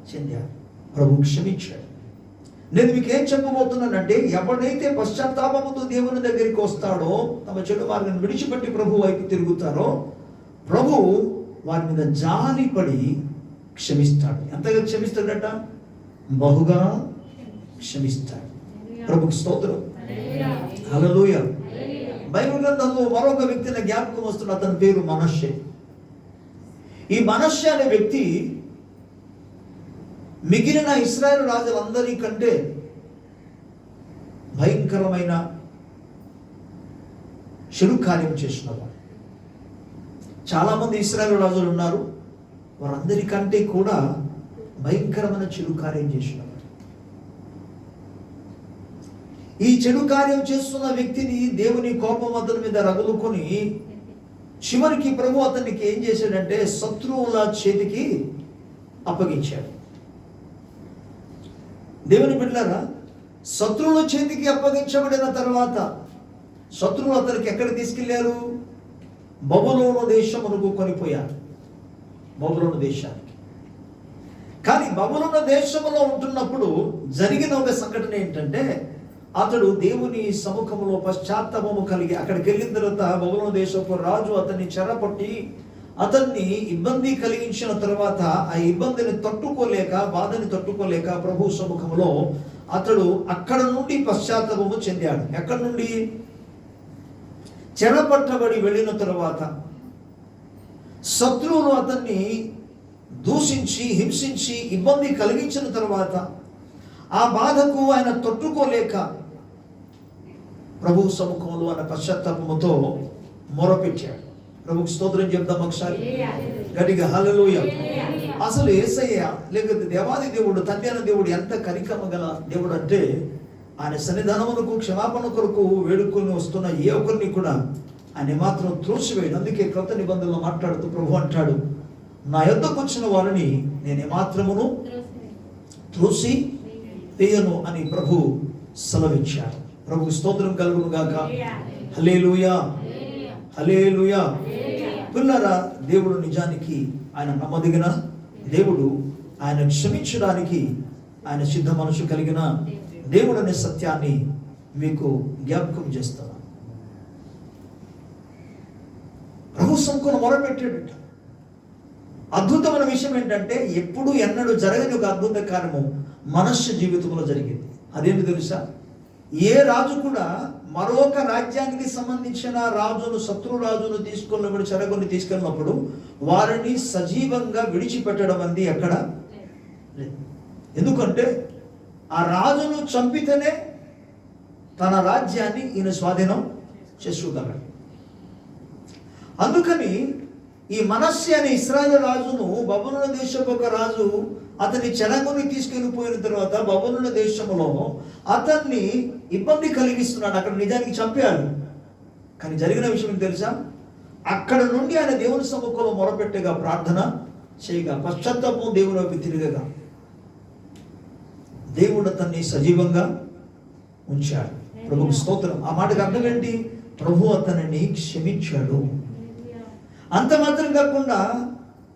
చెందారు, ప్రభు క్షమించాడు. నేను మీకు ఏం చెప్పబోతున్నానంటే, ఎవడైతే పశ్చాత్తాపముతో దేవుని దగ్గరికి వస్తాడో, తమ చెడు మార్గాన్ని విడిచిపెట్టి ప్రభు వైపు తిరుగుతారో, ప్రభు వారి మీద జాలిపడి క్షమిస్తాడు. ఎంతగా క్షమిస్తాడట? బహుగా క్షమిస్తాడు. ప్రభుకి స్తోత్రం. హల్లెలూయా. బైబిల్ గ్రంథంలో మరొక వ్యక్తిని జ్ఞాపకం వస్తున్న, అతని పేరు మనష్షే. ఈ మనష్షే అనే వ్యక్తి మిగిలిన ఇశ్రాయేలు రాజులందరికంటే భయంకరమైన చెడు కార్యం చేసినవాడు. చాలామంది ఇశ్రాయేలు రాజులు ఉన్నారు, వారందరికంటే కూడా భయంకరమైన చెడు కార్యం చేసినవాడు. ఈ చెడు కార్యం చేస్తున్న వ్యక్తిని దేవుని కోపం అతని మీద రగులుకొని చివరికి ప్రభు అతనికి ఏం చేశాడంటే శత్రువుల చేతికి అప్పగించాడు. దేవుని బిడ్డలారా, శత్రువుల చేతికి అప్పగించబడిన తర్వాత శత్రువులు అతనికి ఎక్కడ తీసుకెళ్లారు? బబులోను దేశమునకు కొనిపోయారు, బబులోను దేశానికి. కానీ బబులోను దేశంలో ఉంటున్నప్పుడు జరిగిన ఒక సంఘటన ఏంటంటే, అతడు దేవుని సముఖంలో పశ్చాత్తాపము కలిగి అక్కడికి వెళ్ళిన తర్వాత బబులోను దేశపు రాజు అతన్ని చెరపట్టి అతన్ని ఇబ్బంది కలిగించిన తర్వాత ఆ ఇబ్బందిని తట్టుకోలేక, బాధని తట్టుకోలేక ప్రభు సముఖంలో అతడు అక్కడ నుండి పశ్చాత్తాపము చెందాడు. ఎక్కడి నుండి? చెరపట్టబడి వెళ్ళిన తర్వాత శత్రువులు అతన్ని దూషించి, హింసించి, ఇబ్బంది కలిగించిన తర్వాత ఆ బాధకు ఆయన తట్టుకోలేక ప్రభు సముఖంలో ఆయన పశ్చాత్తాపముతో మొరపెట్టాడు. ప్రభుకి స్తోత్రం చెప్దాం ఒకసారి గట్టిగా, హల్లెలూయా. అసలు యేసయ్య లేకపోతే దేవాది దేవుడు, తండ్రి అయిన దేవుడు ఎంత కనికరమ గల దేవుడు అంటే, ఆయన సన్నిధానమునకు క్షమాపణ కొరకు వేడుకొని వస్తున్న ఏ ఒక్కరిని కూడా ఆయన మాత్రం త్రోసివేయడు. అందుకే క్రొత్త నిబంధనలో మాట్లాడుతూ ప్రభు అంటాడు, నా యొద్దకు వచ్చిన వారిని నేను ఏమాత్రమును త్రోసి వేయను అని ప్రభు సెలవిచ్చాడు. ప్రభుకి స్తోత్రం కలుగును గాక. హల్లెలూయా, హల్లెలూయా. పిల్లరా, దేవుడు నిజానికి ఆయన నమ్మదగిన దేవుడు. ఆయన క్షమించడానికి ఆయన సిద్ధ మనసు కలిగిన దేవుడు అనే సత్యాన్ని మీకు జ్ఞాపకం చేస్తాను. ప్రభు సముఖంలో మొరపెట్టాడట. అద్భుతమైన విషయం ఏంటంటే, ఎప్పుడు ఎన్నడూ జరగని ఒక అద్భుత కార్యము మనుష్య జీవితంలో జరిగింది. అదేంటి తెలుసా? ఏ రాజు కూడా మరొక రాజ్యానికి సంబంధించిన రాజును, శత్రు రాజును తీసుకున్నప్పుడు, చెరగొని తీసుకెళ్ళినప్పుడు వారిని సజీవంగా విడిచిపెట్టడం అనేది ఎక్కడ లేదు. ఎందుకంటే ఆ రాజును చంపితేనే తన రాజ్యాన్ని ఈయన స్వాధీనం చేసుకోగలడు. అందుకని ఈ మనస్సే అనే ఇశ్రాయేలు రాజును బబులోను దేశపు ఒక రాజు అతన్ని చెరగొని తీసుకెళ్ళిపోయిన తర్వాత బబులోను దేశంలో అతన్ని ఇబ్బంది కలిగిస్తున్నాడు. అక్కడ నిజానికి చంపాడు. కానీ జరిగిన విషయం తెలుసా? అక్కడ నుండి ఆయన దేవుని సముఖంలో మొరపెట్టగా, ప్రార్థన చేయగా, పశ్చాత్తాపం దేవుని వైపు తిరగగా దేవుడు అతన్ని సజీవంగా ఉంచాడు. ప్రభుకు స్తోత్రం. ఆ మాటకు అర్థం ఏంటి? ప్రభు అతనిని క్షమించాడు. అంత మాత్రం కాకుండా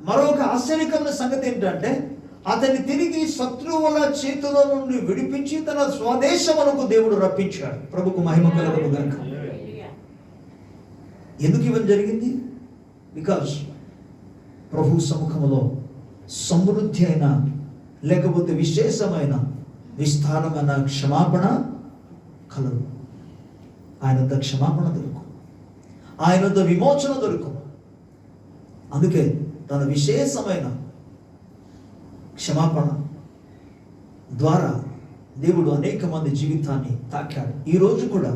మరొక ఆశ్చర్యకరమైన సంగతి ఏంటంటే, అతన్ని తిరిగి శత్రువుల చేతుల నుండి విడిపించి తన స్వదేశమునకు దేవుడు రప్పించాడు. ప్రభుకు మహిమ కలుగును గాక. ఎందుకు ఇవన్నీ జరిగింది? బికాస్ ప్రభు సముఖంలో సమృద్ధి అయిన, లేకపోతే విశేషమైన, విస్తారమైన క్షమాపణ కలదు. ఆయనంత క్షమాపణ దొరుకు, ఆయనంత విమోచన దొరుకు. అందుకే తన విశేషమైన క్షమాపణ ద్వారా దేవుడు అనేక మంది జీవితాన్ని తాకాడు. ఈరోజు కూడా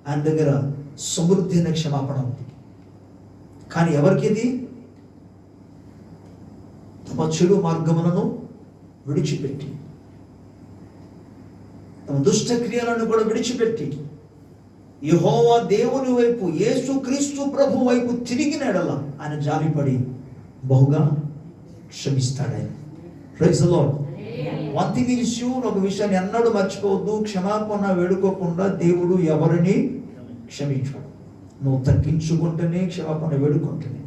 ఆయన దగ్గర సమృద్ధి అనే క్షమాపణ ఉంది. కానీ ఎవరికి ఇది? తమ చెడు మార్గములను విడిచిపెట్టి, తమ దుష్ట క్రియలను కూడా విడిచిపెట్టి యెహోవా దేవుని వైపు, యేసు క్రీస్తు ప్రభు వైపు తిరిగిన ఎడల ఆయన జాలిపడి బహుగా క్షమిస్తాడు. ఆయన praise the Lord. One thing is sure, ఒక విషయాన్ని ఎన్నడూ మర్చిపోవద్దు, క్షమాపణ వేడుకోకుండా దేవుడు ఎవరిని క్షమించాడు. నువ్వు తగ్గించుకుంటేనే, క్షమాపణ వేడుకుంటేనే.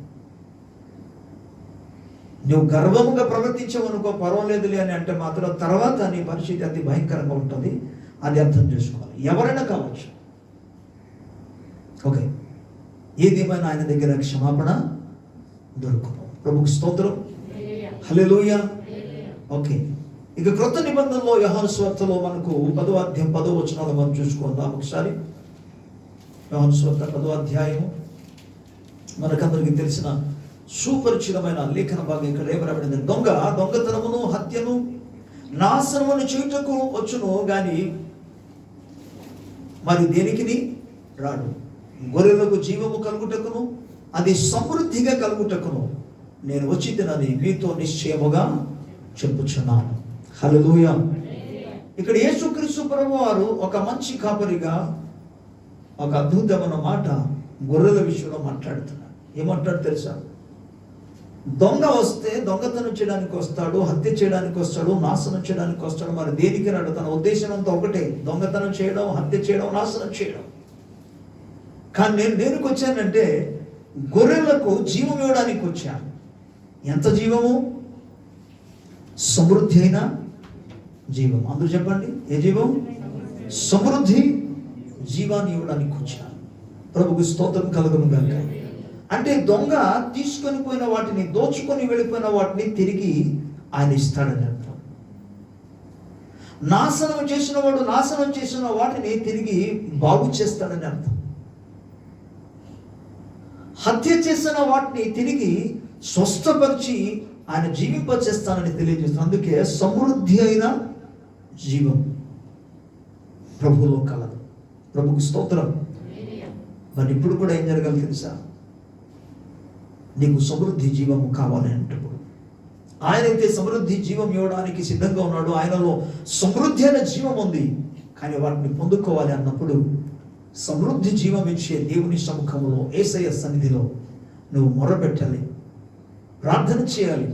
నువ్వు గర్వముగా ప్రవర్తించవనుకో, పర్వాలేదులే అని అంటే మాత్రం తర్వాత నీ పరిస్థితి అతి భయంకరంగా ఉంటుంది. అది అర్థం చేసుకోవాలి. ఎవరైనా కావచ్చు. ఓకే, ఏదేమైనా ఆయన దగ్గర క్షమాపణ దొరుకు. ప్రభుకు స్తోత్రం. హల్లెలూయా. ఓకే, ఇక క్రొత్త నిబంధనలో యోహాను సువార్తలో మనకు 10వ అధ్యాయం 10వ వచనాలు మనం చూసుకుందాం ఒకసారి. యోహాను సువార్త 10వ అధ్యాయం మనకందరికీ తెలిసిన సుపరిచితమైన లేఖన భాగం ఇక్కడ ఏమనబడింది? దొంగతనమును, హత్యను, నాశనమును చేయుటకు వచ్చును గాని మరి దేనికి రాడు. గొర్రెలకు జీవము కలుగుటకును, అది సమృద్ధిగా కలుగుటకును నేను వచ్చి తినని మీతో నిశ్చయముగా చెప్పుచున్నాను. హల్లెలూయా. ఇక్కడ యేసుక్రీస్తు ప్రభువారు ఒక మంచి కాపరిగా ఒక అద్భుతమైన మాట గొర్రెల విషయంలో మాట్లాడుతున్నారు. ఏమంటాడు తెలుసా? దొంగ వస్తే దొంగతనం చేయడానికి వస్తాడు, హత్య చేయడానికి వస్తాడు, నాశనం చేయడానికి వస్తాడు. మరి దేనికి రాడు? తన ఉద్దేశం అంతా ఒకటే, దొంగతనం చేయడం, హత్య చేయడం, నాశనం చేయడం. కానీ నేను దేనికి వచ్చానంటే గొర్రెలకు జీవం ఇవ్వడానికి వచ్చాను. ఎంత జీవము? సమృద్ధి అయిన జీవం. అందరూ చెప్పండి, ఏ జీవం? సమృద్ధి జీవాన్ని ఇవ్వడానికి వచ్చాను. ప్రభుకు స్తోత్రం కలుగును గాక. అంటే దొంగ తీసుకొని పోయిన వాటిని, దోచుకొని వెళ్ళిపోయిన వాటిని తిరిగి ఆయన ఇస్తాడని అర్థం. నాశనం చేసిన వాడు నాశనం చేసిన వాటిని తిరిగి బాగు చేస్తాడని అర్థం. హత్య చేసిన వాటిని తిరిగి స్వస్థపరిచి ఆయన జీవింపచేస్తానని తెలియజేస్తాను. అందుకే సమృద్ధి అయిన జీవం ప్రభువులో కలదు. ప్రభుకు స్తోత్రం. మరి ఇప్పుడు కూడా ఏం జరగాలి తెలుసా? నీకు సమృద్ధి జీవము కావాలి అంటప్పుడు ఆయనైతే సమృద్ధి జీవం ఇవ్వడానికి సిద్ధంగా ఉన్నాడు. ఆయనలో సమృద్ధి అయిన జీవం ఉంది. కానీ వాటిని పొందుకోవాలి అన్నప్పుడు సమృద్ధి జీవం ఇచ్చే దేవుని సముఖంలో, యేసయ్య సన్నిధిలో నువ్వు మొరపెట్టాలి, ప్రార్థన చేయాలి,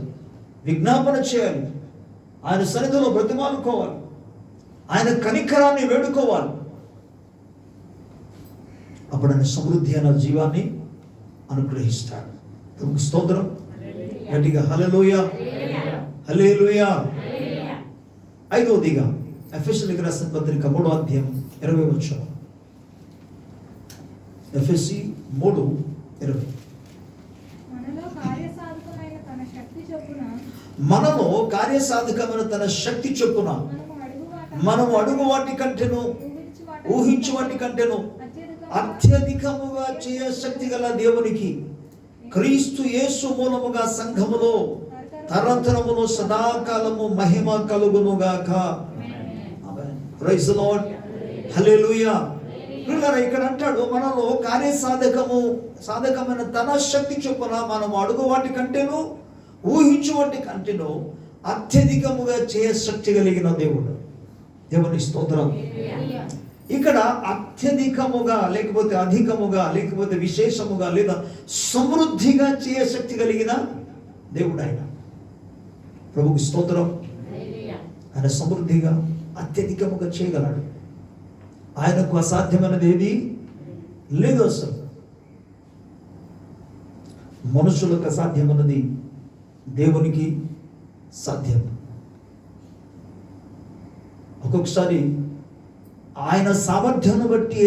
విజ్ఞాపన చేయాలి, ఆయన సన్నిధిలో బ్రతిమాలుకోవాలి, ఆయన కనికరాన్ని వేడుకోవాలి. అప్పుడు ఆయన సమృద్ధి అయిన జీవాన్ని అనుగ్రహిస్తాడు. స్తోత్రం. గట్టిగా హల్లెలూయా, హల్లెలూయా. ఐదవదిగా ఎఫెసీయులకు రాసిన పత్రిక 3వ అధ్యాయం 20వ వచనం. ఎఫెసీ 3:20. మనలో కార్యసాధకమైన తన శక్తి చొప్పున మనము అడుగు వాటి కంటేను ఊహించు వాటి కంటేను అత్యధికముగా చేయ శక్తి గల దేవునికి క్రీస్తు యేసు మూలముగా సంఘములో తరతరములో సదాకాలము మహిమ కలుగునుగాక. ప్రైజ్ ది లార్డ్, హల్లెలూయా. ఇక్కడ అంటాడు, మనలో సాధకమైన తన శక్తి చొప్పున మనం అడుగు వాటి కంటేను ఊహించు వాటి కంటేను అత్యధికముగా చేయ శక్తి కలిగిన దేవుడు. దేవుని స్తోత్రం. ఇక్కడ అత్యధికముగా లేకపోతే అధికముగా లేకపోతే విశేషముగా లేదా సమృద్ధిగా చేయ శక్తి కలిగిన దేవుడు ఆయన. ప్రభుకి స్తోత్రం. ఆయన సమృద్ధిగా అత్యధికముగా చేయగలడు. ఆయనకు అసాధ్యమైనది ఏది లేదు. అసలు మనుషులకు అసాధ్యమైనది దేవునికి సాధ్యం. ఒక్కొక్కసారి ఆయన సామర్థ్యాన్ని బట్టి,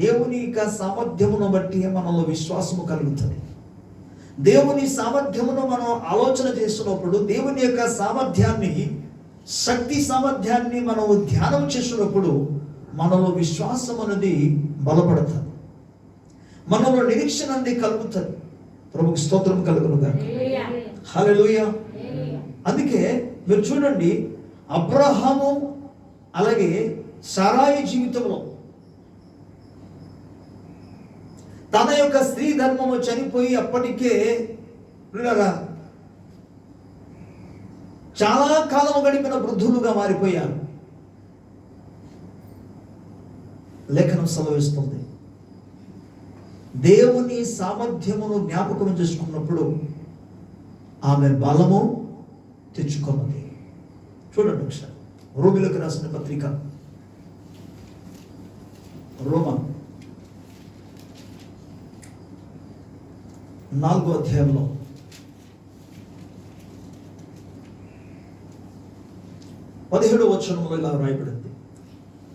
దేవుని యొక్క సామర్థ్యమును బట్టి మనలో విశ్వాసము కలుగుతుంది. దేవుని సామర్థ్యమును మనం ఆలోచన చేస్తున్నప్పుడు, దేవుని యొక్క సామర్థ్యాన్ని, శక్తి సామర్థ్యాన్ని మనం ధ్యానం చేసినప్పుడు మనలో విశ్వాసం అనేది బలపడుతుంది, మనలో నిరీక్షణ అనేది కలుగుతుంది. ప్రభుకి స్తోత్రం కలుగునుగా. హల్లెలూయా. అందుకే మీరు చూడండి, అబ్రహాము అలాగే సారాయి జీవితంలో తన యొక్క స్త్రీ ధర్మము చనిపోయి అప్పటికే చాలా కాలం గడిపిన వృద్ధులుగా మారిపోయారు. లేఖనం సెలవిస్తుంది, దేవుని సామర్థ్యమును జ్ఞాపకం చేసుకున్నప్పుడు ఆమె బలము తెచ్చుకున్నది. చూడండి ఒకసారి రోమిలకు రాసిన పత్రిక, రోమా 4వ అధ్యాయంలో 17వ వచనంలో ఇలా రాయబడింది,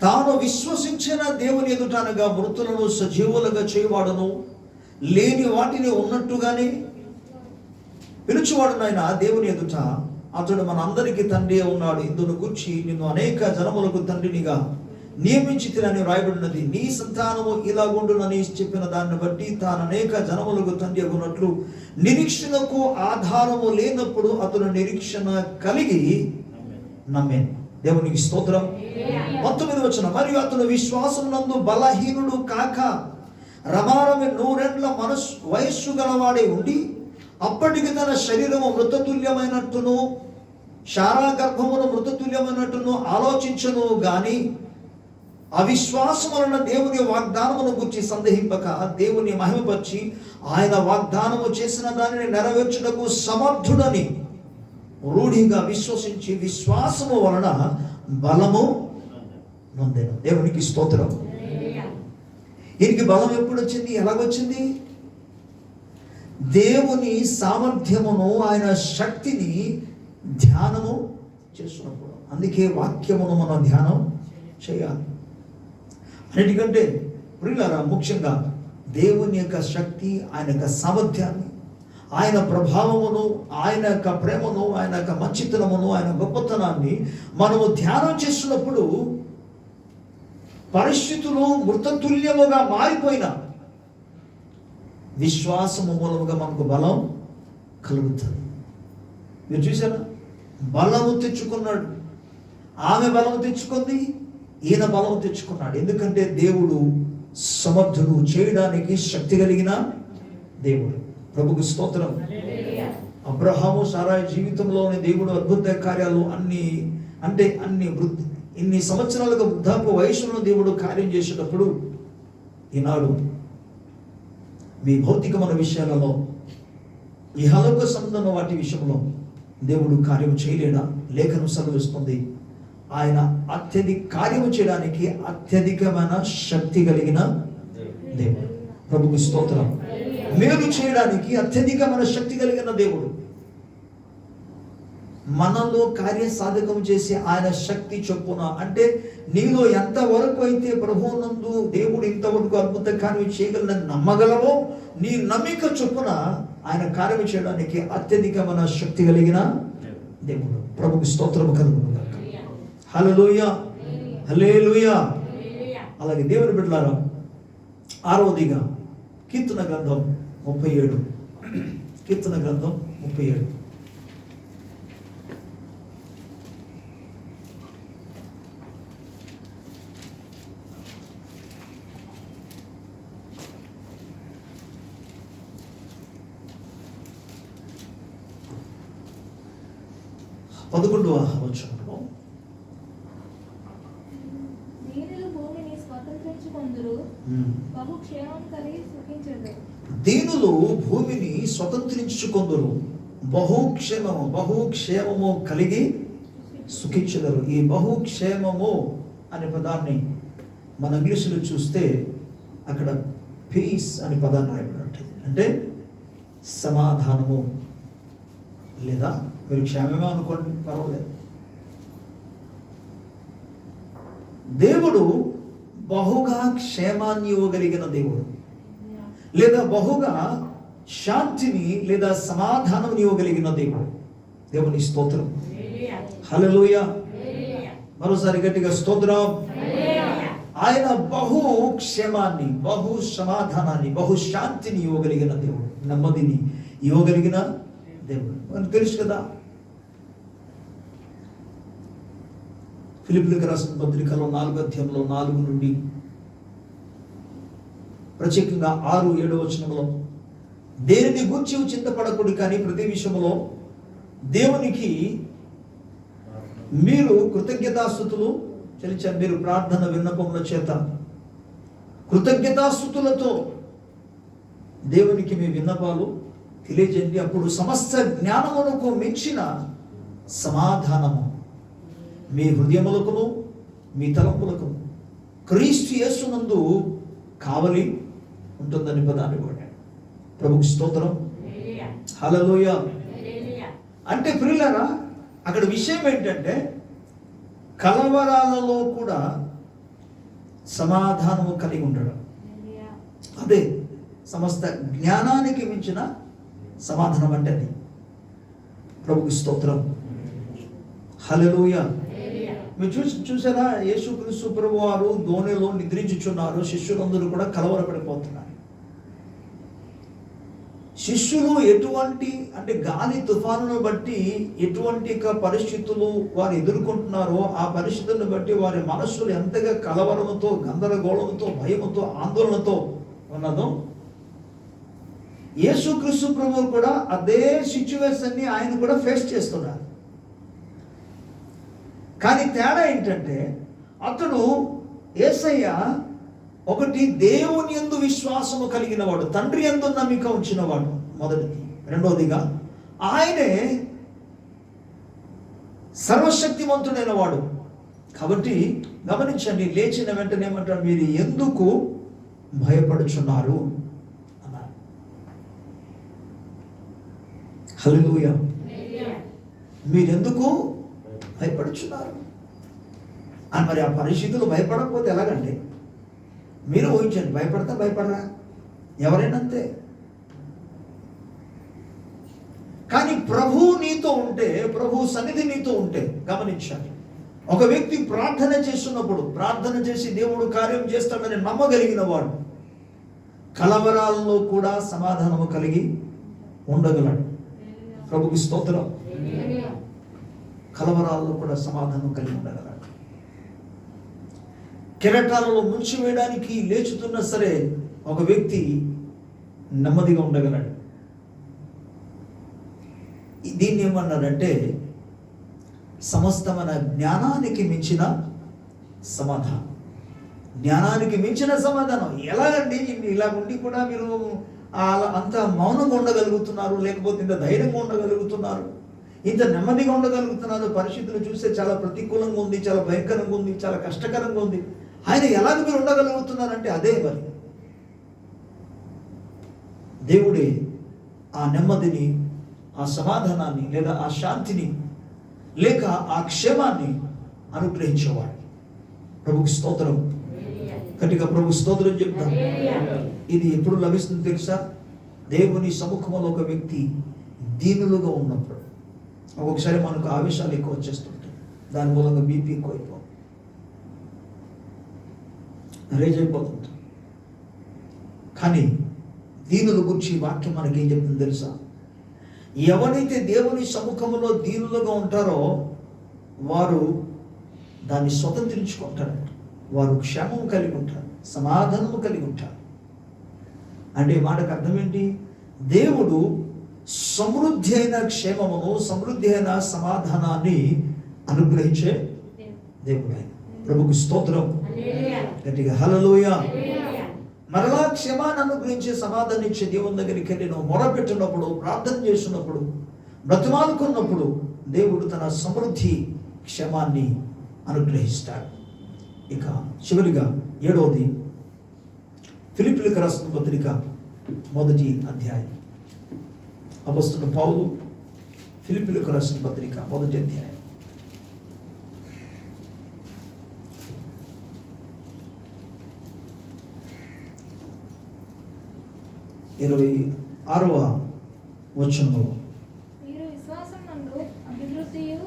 తాను విశ్వసించిన దేవుని ఎదుట అనగా మృతులను సజీవులుగా చేయవాడును, లేని వాటిని ఉన్నట్టుగానే పిలుచువాడునైన దేవుని ఎదుట అతడు మన అందరికీ తండ్రి ఉన్నాడు. ఇందును గురించి నిన్ను అనేక జనములకు తండ్రినిగా నియమించి తినని రాయబడినది. నీ సంతానము ఇలాగుండునని చెప్పిన దాన్ని బట్టి తాను అనేక జనములకు తండ్రి అగునట్లు నిరీక్షణకు ఆధారము లేనప్పుడు అతను నిరీక్షణ కలిగి నమ్మేను. దేవునికి స్తోత్రం. 19వ వచనం, మరియు అతను విశ్వాసం నందు బలహీనుడు కాక రమారమి 100 వయస్సు గలవాడే ఉండి అప్పటికి తన శరీరము మృతతుల్యమైనట్టును శారా గర్భమును మృతతుల్యమైనట్టును ఆలోచించను గాని అవిశ్వాసం వలన దేవుని వాగ్దానమును గురించి సందేహింపక దేవుని మహిమపరిచి ఆయన వాగ్దానము చేసిన దానిని నెరవేర్చుటకు సమర్థుడని రూఢిగా విశ్వసించి విశ్వాసము వలన బలము నొందెను. దేవునికి స్తోత్రం. ఈయనకి బలం ఎప్పుడు వచ్చింది, ఎలాగొచ్చింది? దేవుని సామర్థ్యమును, ఆయన శక్తిని ధ్యానము చేస్తున్నప్పుడు. అందుకే వాక్యమును మనం ధ్యానం చేయాలి. అన్నిటికంటే ప్రియులారా, ముఖ్యంగా దేవుని యొక్క శక్తి, ఆయన యొక్క సామర్థ్యాన్ని, ఆయన ప్రభావమును, ఆయన యొక్క ప్రేమను, ఆయన యొక్క మంచితనమును, ఆయన గొప్పతనాన్ని మనము ధ్యానం చేస్తున్నప్పుడు పరిస్థితులు మృతతుల్యముగా మారిపోయిన విశ్వాసము మూలముగా మనకు బలం కలుగుతుంది. మీరు చూసారా, బలము తెచ్చుకున్నాడు. ఆమె బలము తెచ్చుకుంది, ఈయన బలము తెచ్చుకున్నాడు. ఎందుకంటే దేవుడు సమర్థుడు, చేయడానికి శక్తి కలిగిన దేవుడు. ప్రభుకు స్తోత్రం. అబ్రహాము సారాయి జీవితంలోని దేవుడు అద్భుత కార్యాలు ఇన్ని సంవత్సరాలుగా వృద్ధాప్య వయసులో దేవుడు కార్యం చేసేటప్పుడు, ఈనాడు మీ భౌతికమైన విషయాలలో, ఇహలోక సంబంధమైన వాటి విషయంలో దేవుడు కార్యం చేయలేడా? లేఖనం సెలవిస్తుంది, ఆయన కార్యము చేయడానికి అత్యధికమైన శక్తి కలిగిన దేవుడు. ప్రభుకు స్తోత్రం. మేలు చేయడానికి అత్యధికమైన శక్తి కలిగిన దేవుడు. మనలో కార్య సాధకం చేసి ఆయన శక్తి చొప్పున, అంటే నీలో ఎంతవరకు అయితే ప్రభువునందు దేవుడు ఇంతవరకు అద్భుత కార్యం చేయగలని నమ్మగలవో, నీ నమ్మిక చొప్పున ఆయన కార్యం చేయడానికి అత్యధికమైన శక్తి కలిగిన దేవుడు. ప్రభుకి స్తోత్రము కలుగును గాక. హల్లెలూయా, హల్లెలూయా. అలాగే దేవుని బిడ్డలారా, ఆరవదిగా కీర్తన గ్రంథం 37, కీర్తన గ్రంథం 37. పదకొండవ వచనంలో దీనులు భూమిని స్వతంత్రించుకొందురు, బహుక్షేమము కలిగి సుఖించెదరు. ఈ బహుక్షేమము అనే పదాన్ని మన ఇంగ్లీషులో చూస్తే అక్కడ పీస్ అనే పదాన్ని రాయబడి, అంటే సమాధానము, లేదా మీరు క్షేమమే అనుకోండి, పర్వాలేదు. దేవుడు బహుగా క్షేమాన్ని ఇవ్వగలిగిన దేవుడు, లేదా బహుగా శాంతిని లేదా సమాధానం ఇవ్వగలిగిన దేవుడు. దేవుని స్తోత్రం, హల్లెలూయా. మరోసారి గట్టిగా స్తోత్రం. ఆయన బహు క్షేమాన్ని, బహు సమాధానాన్ని, బహు శాంతిని ఇవ్వగలిగిన దేవుడు, నెమ్మదిని ఇవ్వగలిగిన దేవుడు. మనకు తెలుసు కదా, ఫిలిప్పీయులకు రాసిన పత్రికలో 4వ అధ్యాయంలో 4 నుండి ప్రత్యేకంగా 6, 7 వచనంలో, దేనిని గూర్చి చింతపడకూడదు, కానీ ప్రతి విషయంలో దేవునికి మీరు కృతజ్ఞతాస్తుతులు చెల్లించారు. మీరు ప్రార్థన విన్నపముల చేత కృతజ్ఞతాస్తుతులతో దేవునికి మీ విన్నపాలు తెలియజేయండి. అప్పుడు సమస్త జ్ఞానమునకు మించిన సమాధానము మీ హృదయములకును మీ తలంపులకును క్రీస్తు యేసునందు కావలి ఉంటుందని పదాన్ని వాడాడు. ప్రభుకి స్తోత్రం, హల్లెలూయా. అంటే ప్రియులారా, అక్కడ విషయం ఏంటంటే కలవరాలలో కూడా సమాధానము కలిగి ఉండడం, అదే సమస్త జ్ఞానానికి మించిన సమాధానం అంటే అది. ప్రభుకి స్తోత్రం, హల్లెలూయా. మీరు చూసారా, యేసుక్రీస్తు ప్రభువు వారు దోణిలో నిద్రించుచున్నారు, శిష్యులందరూ కూడా కలవరపడిపోతున్నారు. శిష్యులు ఎటువంటి, అంటే గాలి తుఫానును బట్టి ఎటువంటి పరిస్థితులు వారు ఎదుర్కొంటున్నారో ఆ పరిస్థితులను బట్టి వారి మనస్సులు ఎంతగా కలవరంతో, గందరగోళంతో, భయముతో, ఆందోళనతో ఉన్నదో, యేసుక్రీస్తు ప్రభువు కూడా అదే సిచ్యువేషన్ని ఆయన కూడా ఫేస్ చేస్తున్నారు. కానీ తేడా ఏంటంటే, అతడు యేసయ్య ఒకటి దేవుని యందు విశ్వాసము కలిగిన వాడు, తండ్రి యందు నమ్మిక ఉంచిన వాడు, మొదటిది. రెండవదిగా ఆయనే సర్వశక్తిమంతుడైన వాడు. కాబట్టి గమనించండి, లేచిన వెంటనే ఏమంటాడు, మీరు ఎందుకు భయపడుచున్నారు అన్నారు. హల్లెలూయా. మీరెందుకు భయపడుచున్నారు అని. మరి ఆ పరిస్థితులు భయపడకపోతే ఎలాగండి? మీరు ఊహించండి, భయపడతా భయపడరా? ఎవరైనా అంతే. కానీ ప్రభు నీతో ఉంటే, ప్రభు సన్నిధి నీతో ఉంటే, గమనించాలి, ఒక వ్యక్తి ప్రార్థన చేస్తున్నప్పుడు, ప్రార్థన చేసి దేవుడు కార్యం చేస్తాడని నమ్మగలిగిన వాడు కలవరాల్లో కూడా సమాధానము కలిగి ఉండగలడు. ప్రభుకి స్తోత్రం. కలవరాల్లో కూడా సమాధానం కలిగి ఉండగలడు. కెరటాలలో ముంచి వేయడానికి లేచుతున్నా సరే ఒక వ్యక్తి నెమ్మదిగా ఉండగలడు. దీన్ని ఏమన్నారంటే సమస్తమైన జ్ఞానానికి మించిన సమాధానం. జ్ఞానానికి మించిన సమాధానం ఎలాగండి? ఇలా ఉండి కూడా మీరు అంత మౌనంగా ఉండగలుగుతున్నారు, లేకపోతే ఇంత ధైర్యంగా ఉండగలుగుతున్నారు, ఇంత నెమ్మదిగా ఉండగలుగుతున్నారు? పరిస్థితులు చూస్తే చాలా ప్రతికూలంగా ఉంది, చాలా భయంకరంగా ఉంది, చాలా కష్టకరంగా ఉంది. ఆయన ఎలాగ మీరు ఉండగలుగుతున్నారంటే అదే మరి దేవుడే ఆ నెమ్మదిని, ఆ సమాధానాన్ని, లేదా ఆ శాంతిని, లేక ఆ క్షేమాన్ని అనుగ్రహించేవాడు. ప్రభుకి స్తోత్రం. గట్టిగా ప్రభు స్తోత్రం చెప్తాం. ఇది ఎప్పుడు లభిస్తుంది తెలుసా? దేవుని సముఖంలో ఒక వ్యక్తి దీనులుగా ఉన్నప్పుడు. ఒక్కొక్కసారి మనకు ఆవేశాలు ఎక్కువ వచ్చేస్తుంటాయి, దాని మూలంగా బీపీ ఎక్కువ రేజ్ అయిపోతుంది. కానీ దీనుల గురించి వాక్యం మనకేం చెప్తుంది తెలుసా? ఎవరైతే దేవుని సముఖంలో దీనులుగా ఉంటారో వారు దాన్ని స్వతంత్రించుకుంటారంట. వారు క్షేమము కలిగి ఉంటారు, సమాధానము కలిగి ఉంటారు. అంటే మాటకు అర్థం ఏంటి? దేవుడు సమృద్ధి అయిన క్షేమమును, సమృద్ధి అయిన సమాధానాన్ని అనుగ్రహించే దేవుడు ఆయన. ప్రభుకు స్తోత్రం. గట్టిగా హల్లెలూయా. మరలా క్షేమాన్ని అనుగ్రహించే, సమాధానం ఇచ్చే దేవుని దగ్గరికి వెళ్ళి నువ్వు మొరపెట్టినప్పుడు, ప్రార్థన చేసినప్పుడు, బ్రతిమాలుకున్నప్పుడు దేవుడు తన సమృద్ధి క్షేమాన్ని అనుగ్రహిస్తాడు. ఇక చివరిగా 7వది ఫిలిప్పీయులకు రాసిన పత్రిక 1వ అధ్యాయం. అపొస్తలుడైన పౌలు ఫిలిప్పీయులకు రాసిన పత్రిక 1వ అధ్యాయం 26వ వచనంలో, మీరు విశ్వాసమునందు అభివృద్ధియు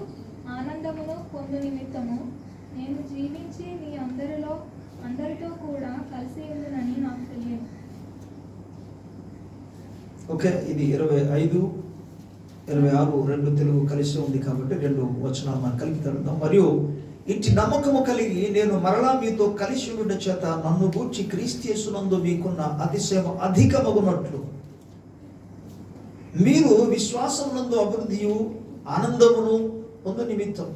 ఆనందమును పొందు నిమిత్తము నేను జీవించి మీ అందరితో కూడా కలిసి ఉండునని నాకు తెలియదు. ఓకే, ఇది 25, 26 రెండు తెలుగు కలిసి ఉంది కాబట్టి 2 వచనాలు మనం కలిపి చదువుదాం. మరియు ఇట్టి నమ్మకము కలిగి నేను మరలా మీతో కలిసి ఉండుట చేత నన్ను గూర్చి క్రీస్తు యేసునందు మీకున్న అతిశయం అధికమగునట్లు మీరు విశ్వాసమునందు అభివృద్ధియు ఆనందమును పొందు నిమిత్తం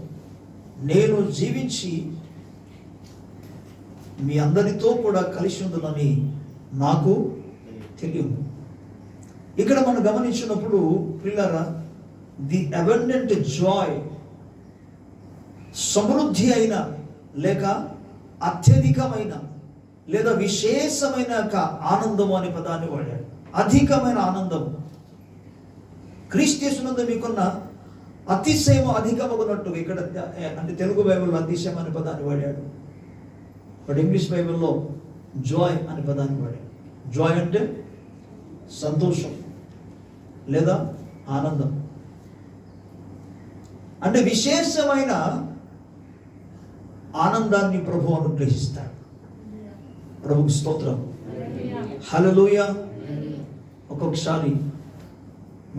నేను జీవించి మీ అందరితో కూడా కలిసి ఉండునని నాకు తెలియదు. ఇక్కడ మనం గమనించినప్పుడు ప్రియులారా, ది అబండెంట్ జాయ్, సమృద్ధి అయిన లేక అత్యధికమైన లేదా విశేషమైన ఆనందం అనే పదాన్ని వాడాడు. అధికమైన ఆనందం. క్రీస్తు యేసునందు మీకున్న అతిశయం అధికమగునట్టు. ఇక్కడ అంటే తెలుగు బైబిల్లో అతిశయం అనే పదాన్ని వాడాడు, బట్ ఇంగ్లీష్ బైబిల్లో జాయ్ అనే పదాన్ని వాడాడు. జాయ్ అంటే సంతోషం లేదా ఆనందం. అంటే విశేషమైన ఆనందాన్ని ప్రభు అనుగ్రహిస్తాడు. ప్రభుకి స్తోత్రం. హల్లెలూయా. ఒక్కొక్కసారి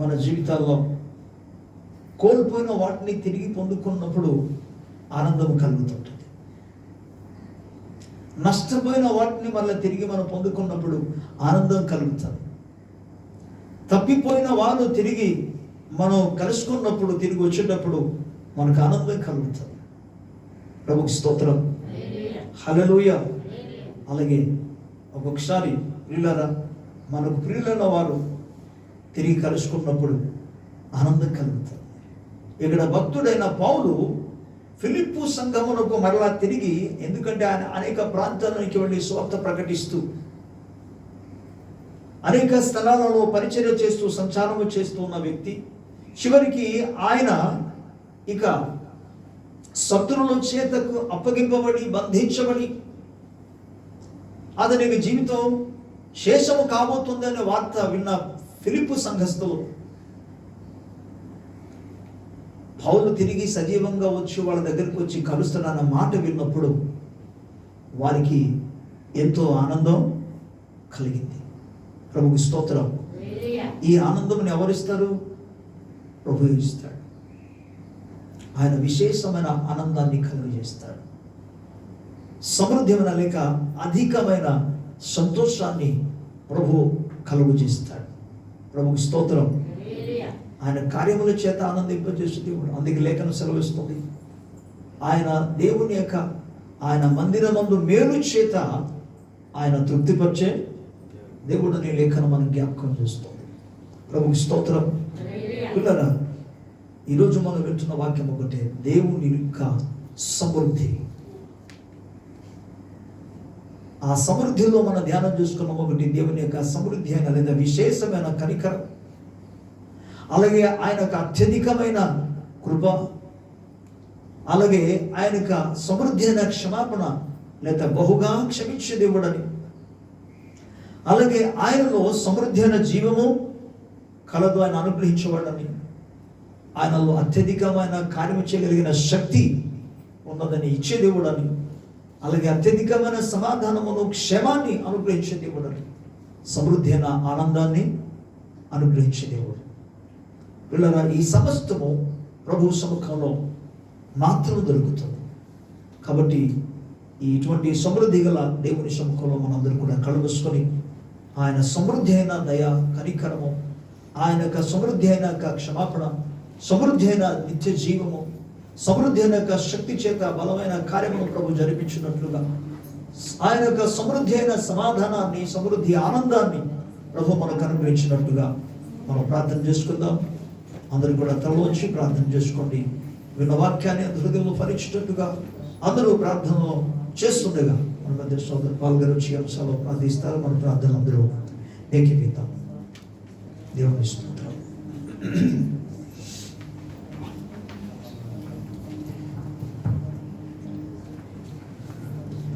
మన జీవితాల్లో కోల్పోయిన వాటిని తిరిగి పొందుకున్నప్పుడు ఆనందం కలుగుతుంటుంది. నష్టపోయిన వాటిని మళ్ళీ తిరిగి మనం పొందుకున్నప్పుడు ఆనందం కలుగుతుంది. తప్పిపోయిన వారు తిరిగి మనం కలుసుకున్నప్పుడు, తిరిగి వచ్చేటప్పుడు మనకు ఆనందం కలుగుతుంది. ప్రభుకి స్తోత్రం. హల్లెలూయా. అలాగే ఒక్కొక్కసారి ప్రియులారా, మనకు ప్రియులైన వారు తిరిగి కలుసుకున్నప్పుడు ఆనందం కలుగుతుంది. ఇక్కడ భక్తుడైన పౌలు ఫిలిప్పు సంఘమునకు మరలా తిరిగి, ఎందుకంటే ఆయన అనేక ప్రాంతాలకు వెళ్ళి సువార్త ప్రకటిస్తూ అనేక స్థలాలలో పరిచర్య చేస్తూ సంచారము చేస్తూ ఉన్న వ్యక్తి, చివరికి ఆయన ఇక శత్రువుల చేతకు అప్పగింపబడి బంధించబడి అతనికి జీవితం శేషము కాబోతుందనే వార్త విన్న ఫిలిప్పు సంఘస్థులు పౌలు తిరిగి సజీవంగా వచ్చి వాళ్ళ దగ్గరికి వచ్చి కలుస్తున్నాన్న మాట విన్నప్పుడు వారికి ఎంతో ఆనందం కలిగింది. ప్రభుకి స్తోత్రం. ఈ ఆనందం ఎవరిస్తారు? ప్రభు ఇస్తాడు. ఆయన విశేషమైన ఆనందాన్ని కలుగజేస్తాడు. సమృద్ధమైన లేక అధికమైన సంతోషాన్ని ప్రభు కలుగజేస్తాడు. ప్రభుకి స్తోత్రం. ఆయన కార్యముల చేత ఆనందింపజేసే దేవుడు. అందుకే లేఖనం సెలవిస్తుంది, ఆయన దేవుని యొక్క ఆయన మందిరమందు మేలు చేత ఆయన తృప్తిపరిచే దేవుడు అనే లేఖనం మనం జ్ఞాపకం చేస్తుంది. ప్రభుకి స్తోత్రం. పిల్లరా, ఈరోజు మనం వింటున్న వాక్యం ఒకటే, దేవుని యొక్క సమృద్ధి. ఆ సమృద్ధిలో మన ధ్యానం చూసుకున్నాం. ఒకటి దేవుని యొక్క సమృద్ధి అయిన లేదా విశేషమైన కనికరం, అలాగే ఆయన యొక్క అత్యధికమైన కృప, అలాగే ఆయన యొక్క సమృద్ధి అయిన క్షమాపణ లేదా బహుగా క్షమించే దేవుడని, అలాగే ఆయనలో సమృద్ధి అయిన జీవము కలదు, ఆయన అనుగ్రహించేవాడని, ఆయనలో అత్యధికమైన కార్యం చేయగలిగిన శక్తి ఉన్నదని ఇచ్చే దేవుడని, అలాగే అత్యధికమైన సమాధానమును క్షేమాన్ని అనుగ్రహించే దేవుడని, సమృద్ధి అయిన ఆనందాన్ని అనుగ్రహించే దేవుడు. పిల్లరా, ఈ సమస్తము ప్రభు సముఖంలో మాత్రం దొరుకుతుంది. కాబట్టి ఇటువంటి సమృద్ధి గల దేవుని సముఖంలో మనందరూ కూడా కలుగుసుకొని ఆయన సమృద్ధి అయిన దయ కనికరము, ఆయన యొక్క సమృద్ధి అయిన క్షమాపణ, సమృద్ధి అయిన నిత్య జీవము, సమృద్ధి అయిన శక్తి చేత బలమైన కార్యమును ప్రభు జరిపించినట్లుగా ఆయన యొక్క సమృద్ధి అయిన సమాధానాన్ని, సమృద్ధి ఆనందాన్ని ప్రభు మనకు అనుగ్రహించినట్టుగా మనం ప్రార్థన చేసుకుందాం. అందరూ కూడా తలలోంచి ప్రార్థన చేసుకోండి. విన్న వాక్యాన్ని హృదయంలో ఫలించేటట్టుగా అందరూ ప్రార్థనలో చేస్తుండగా మన మధ్య సోదరు పాల్గొని వచ్చి అంశాలు ప్రార్థిస్తారు. మన ప్రార్థనలు అందరూ ఏకీపిద్దాం. దేవుని స్తోత్రం.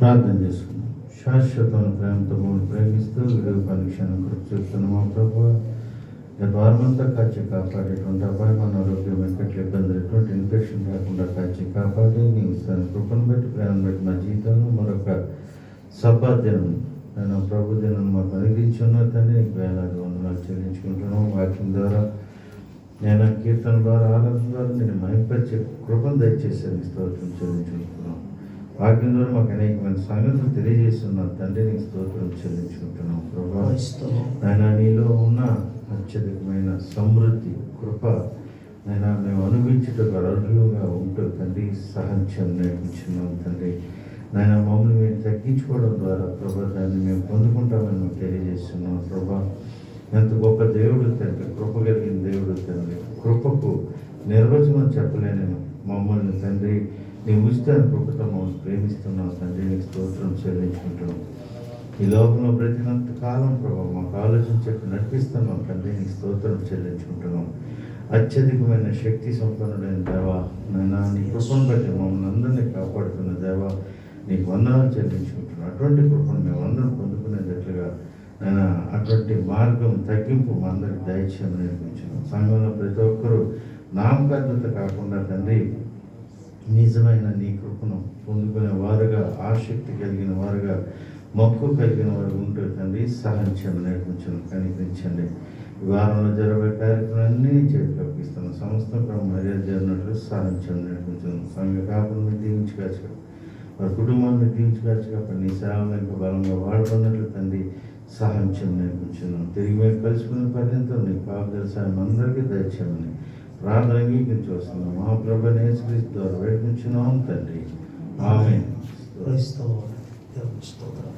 ప్రార్థన చేసుకుందాం. శాశ్వతమైన ప్రేమతో మమ్మల్ని ప్రేమిస్తూ విడుగు పరీక్షను కృప చూస్తున్న మా ప్రభువా, గత వారమంతా కాచి కాపాడేటువంటి అపాయం, ఆరోగ్యం, ఎక్కట్ల ఇబ్బందులు, ఎటువంటి ఇన్ఫెక్షన్ రాకుండా కాచి కాపాడి నీ ఇస్తాను కృపను బట్టి, ప్రేమను బట్టి మా జీవితంలో మరొక సబ్బాదినం నేను ప్రభు దినం మాకు అనుగ్రహించున్న తండ్రి నీకు వేలాది వందనాలు చెల్లించుకుంటున్నాం. వాక్యం ద్వారా, నేను కీర్తన ద్వారా, ఆరాధన ద్వారా నేను మహింపరిచే కృపను దయచేసి స్తోత్రం చెల్లించుకుంటున్నాం. వాక్యం ద్వారా మాకు అనేకమైన సంగతులు తెలియజేస్తున్నాను తండ్రి నీకు స్తోత్రం చెల్లించుకుంటున్నాం. ప్రభా, ఆయన నీలో ఉన్న అత్యధికమైన సమృద్ధి కృప నేను మేము అనుభవించుటకు అర్హులుగా ఉంటూ తండ్రి సహనం నేర్పించున్నాం తండ్రి. నాయన మమ్మల్ని మేము తగ్గించుకోవడం ద్వారా ప్రభా దాన్ని మేము పొందుకుంటామని మేము తెలియజేస్తున్నాం. ప్రభా, ఎంత గొప్ప దేవుడు తండ్రి, కృప కలిగిన దేవుడు తండ్రి. కృపకు నిర్వచనం చెప్పలేని మమ్మల్ని తండ్రి నీ ఉచిత కృపతో మమ్మల్ని ప్రేమిస్తున్నాం తండ్రి నీకు స్తోత్రం చెల్లించుకుంటున్నాం. ఈ లోకంలో బ్రతికినంత కాలం ప్రభావ మాకు ఆలోచన చెప్పి నడిపిస్తున్నాం తండ్రి నీకు స్తోత్రం చెల్లించుకుంటున్నాం. అత్యధికమైన శక్తి సంపన్నుడైన దేవా, నాయన నీ కృపను బట్టి మమ్మల్ని అందరినీ కాపాడుతున్న దేవా నీకు వందనాలు చెల్లించుకుంటున్నాం. అటువంటి కృపను మేము అందరం పొందుకునేటట్లుగా నేను అటువంటి మార్గం తగ్గింపు మా అందరికి దయచేయమని నేర్పించాను. సంఘంలో ప్రతి ఒక్కరూ నామకార్థత కాకుండా తండ్రి నిజమైన నీ కృపను పొందుకునే వారుగా, ఆసక్తి కలిగిన వారుగా, మక్కువ కలిగిన వారు ఉంటూ తండ్రి సహాయం నేర్పించడం కనిపించండి. ఈ వారంలో జరగబోయే కార్యక్రమాన్ని చేతికి అప్పిస్తున్నాం. సమస్తం మర్యాద జరిగినట్లు సహాయం నేర్పించడం. సంఘ కాపులను దీవించుకోవచ్చు, వారి కుటుంబాన్ని దీవించుకోవచ్చు. నీ సేవలను ఇంకా బలంగా వాడుకున్నట్లు తండ్రి సహాయం నేర్పించున్నాం. తిరిగి మేము కలుసుకునే పర్యంతం నీ కాపుదల సాయం అందరికీ దయచేయమని ప్రార్థన అంగీకరించి వస్తున్నాం. మా ప్రభువైన యేసుక్రీస్తు ద్వారా వేడుకుంటున్నాం తండ్రి. ఆమేన్. స్తోత్రం.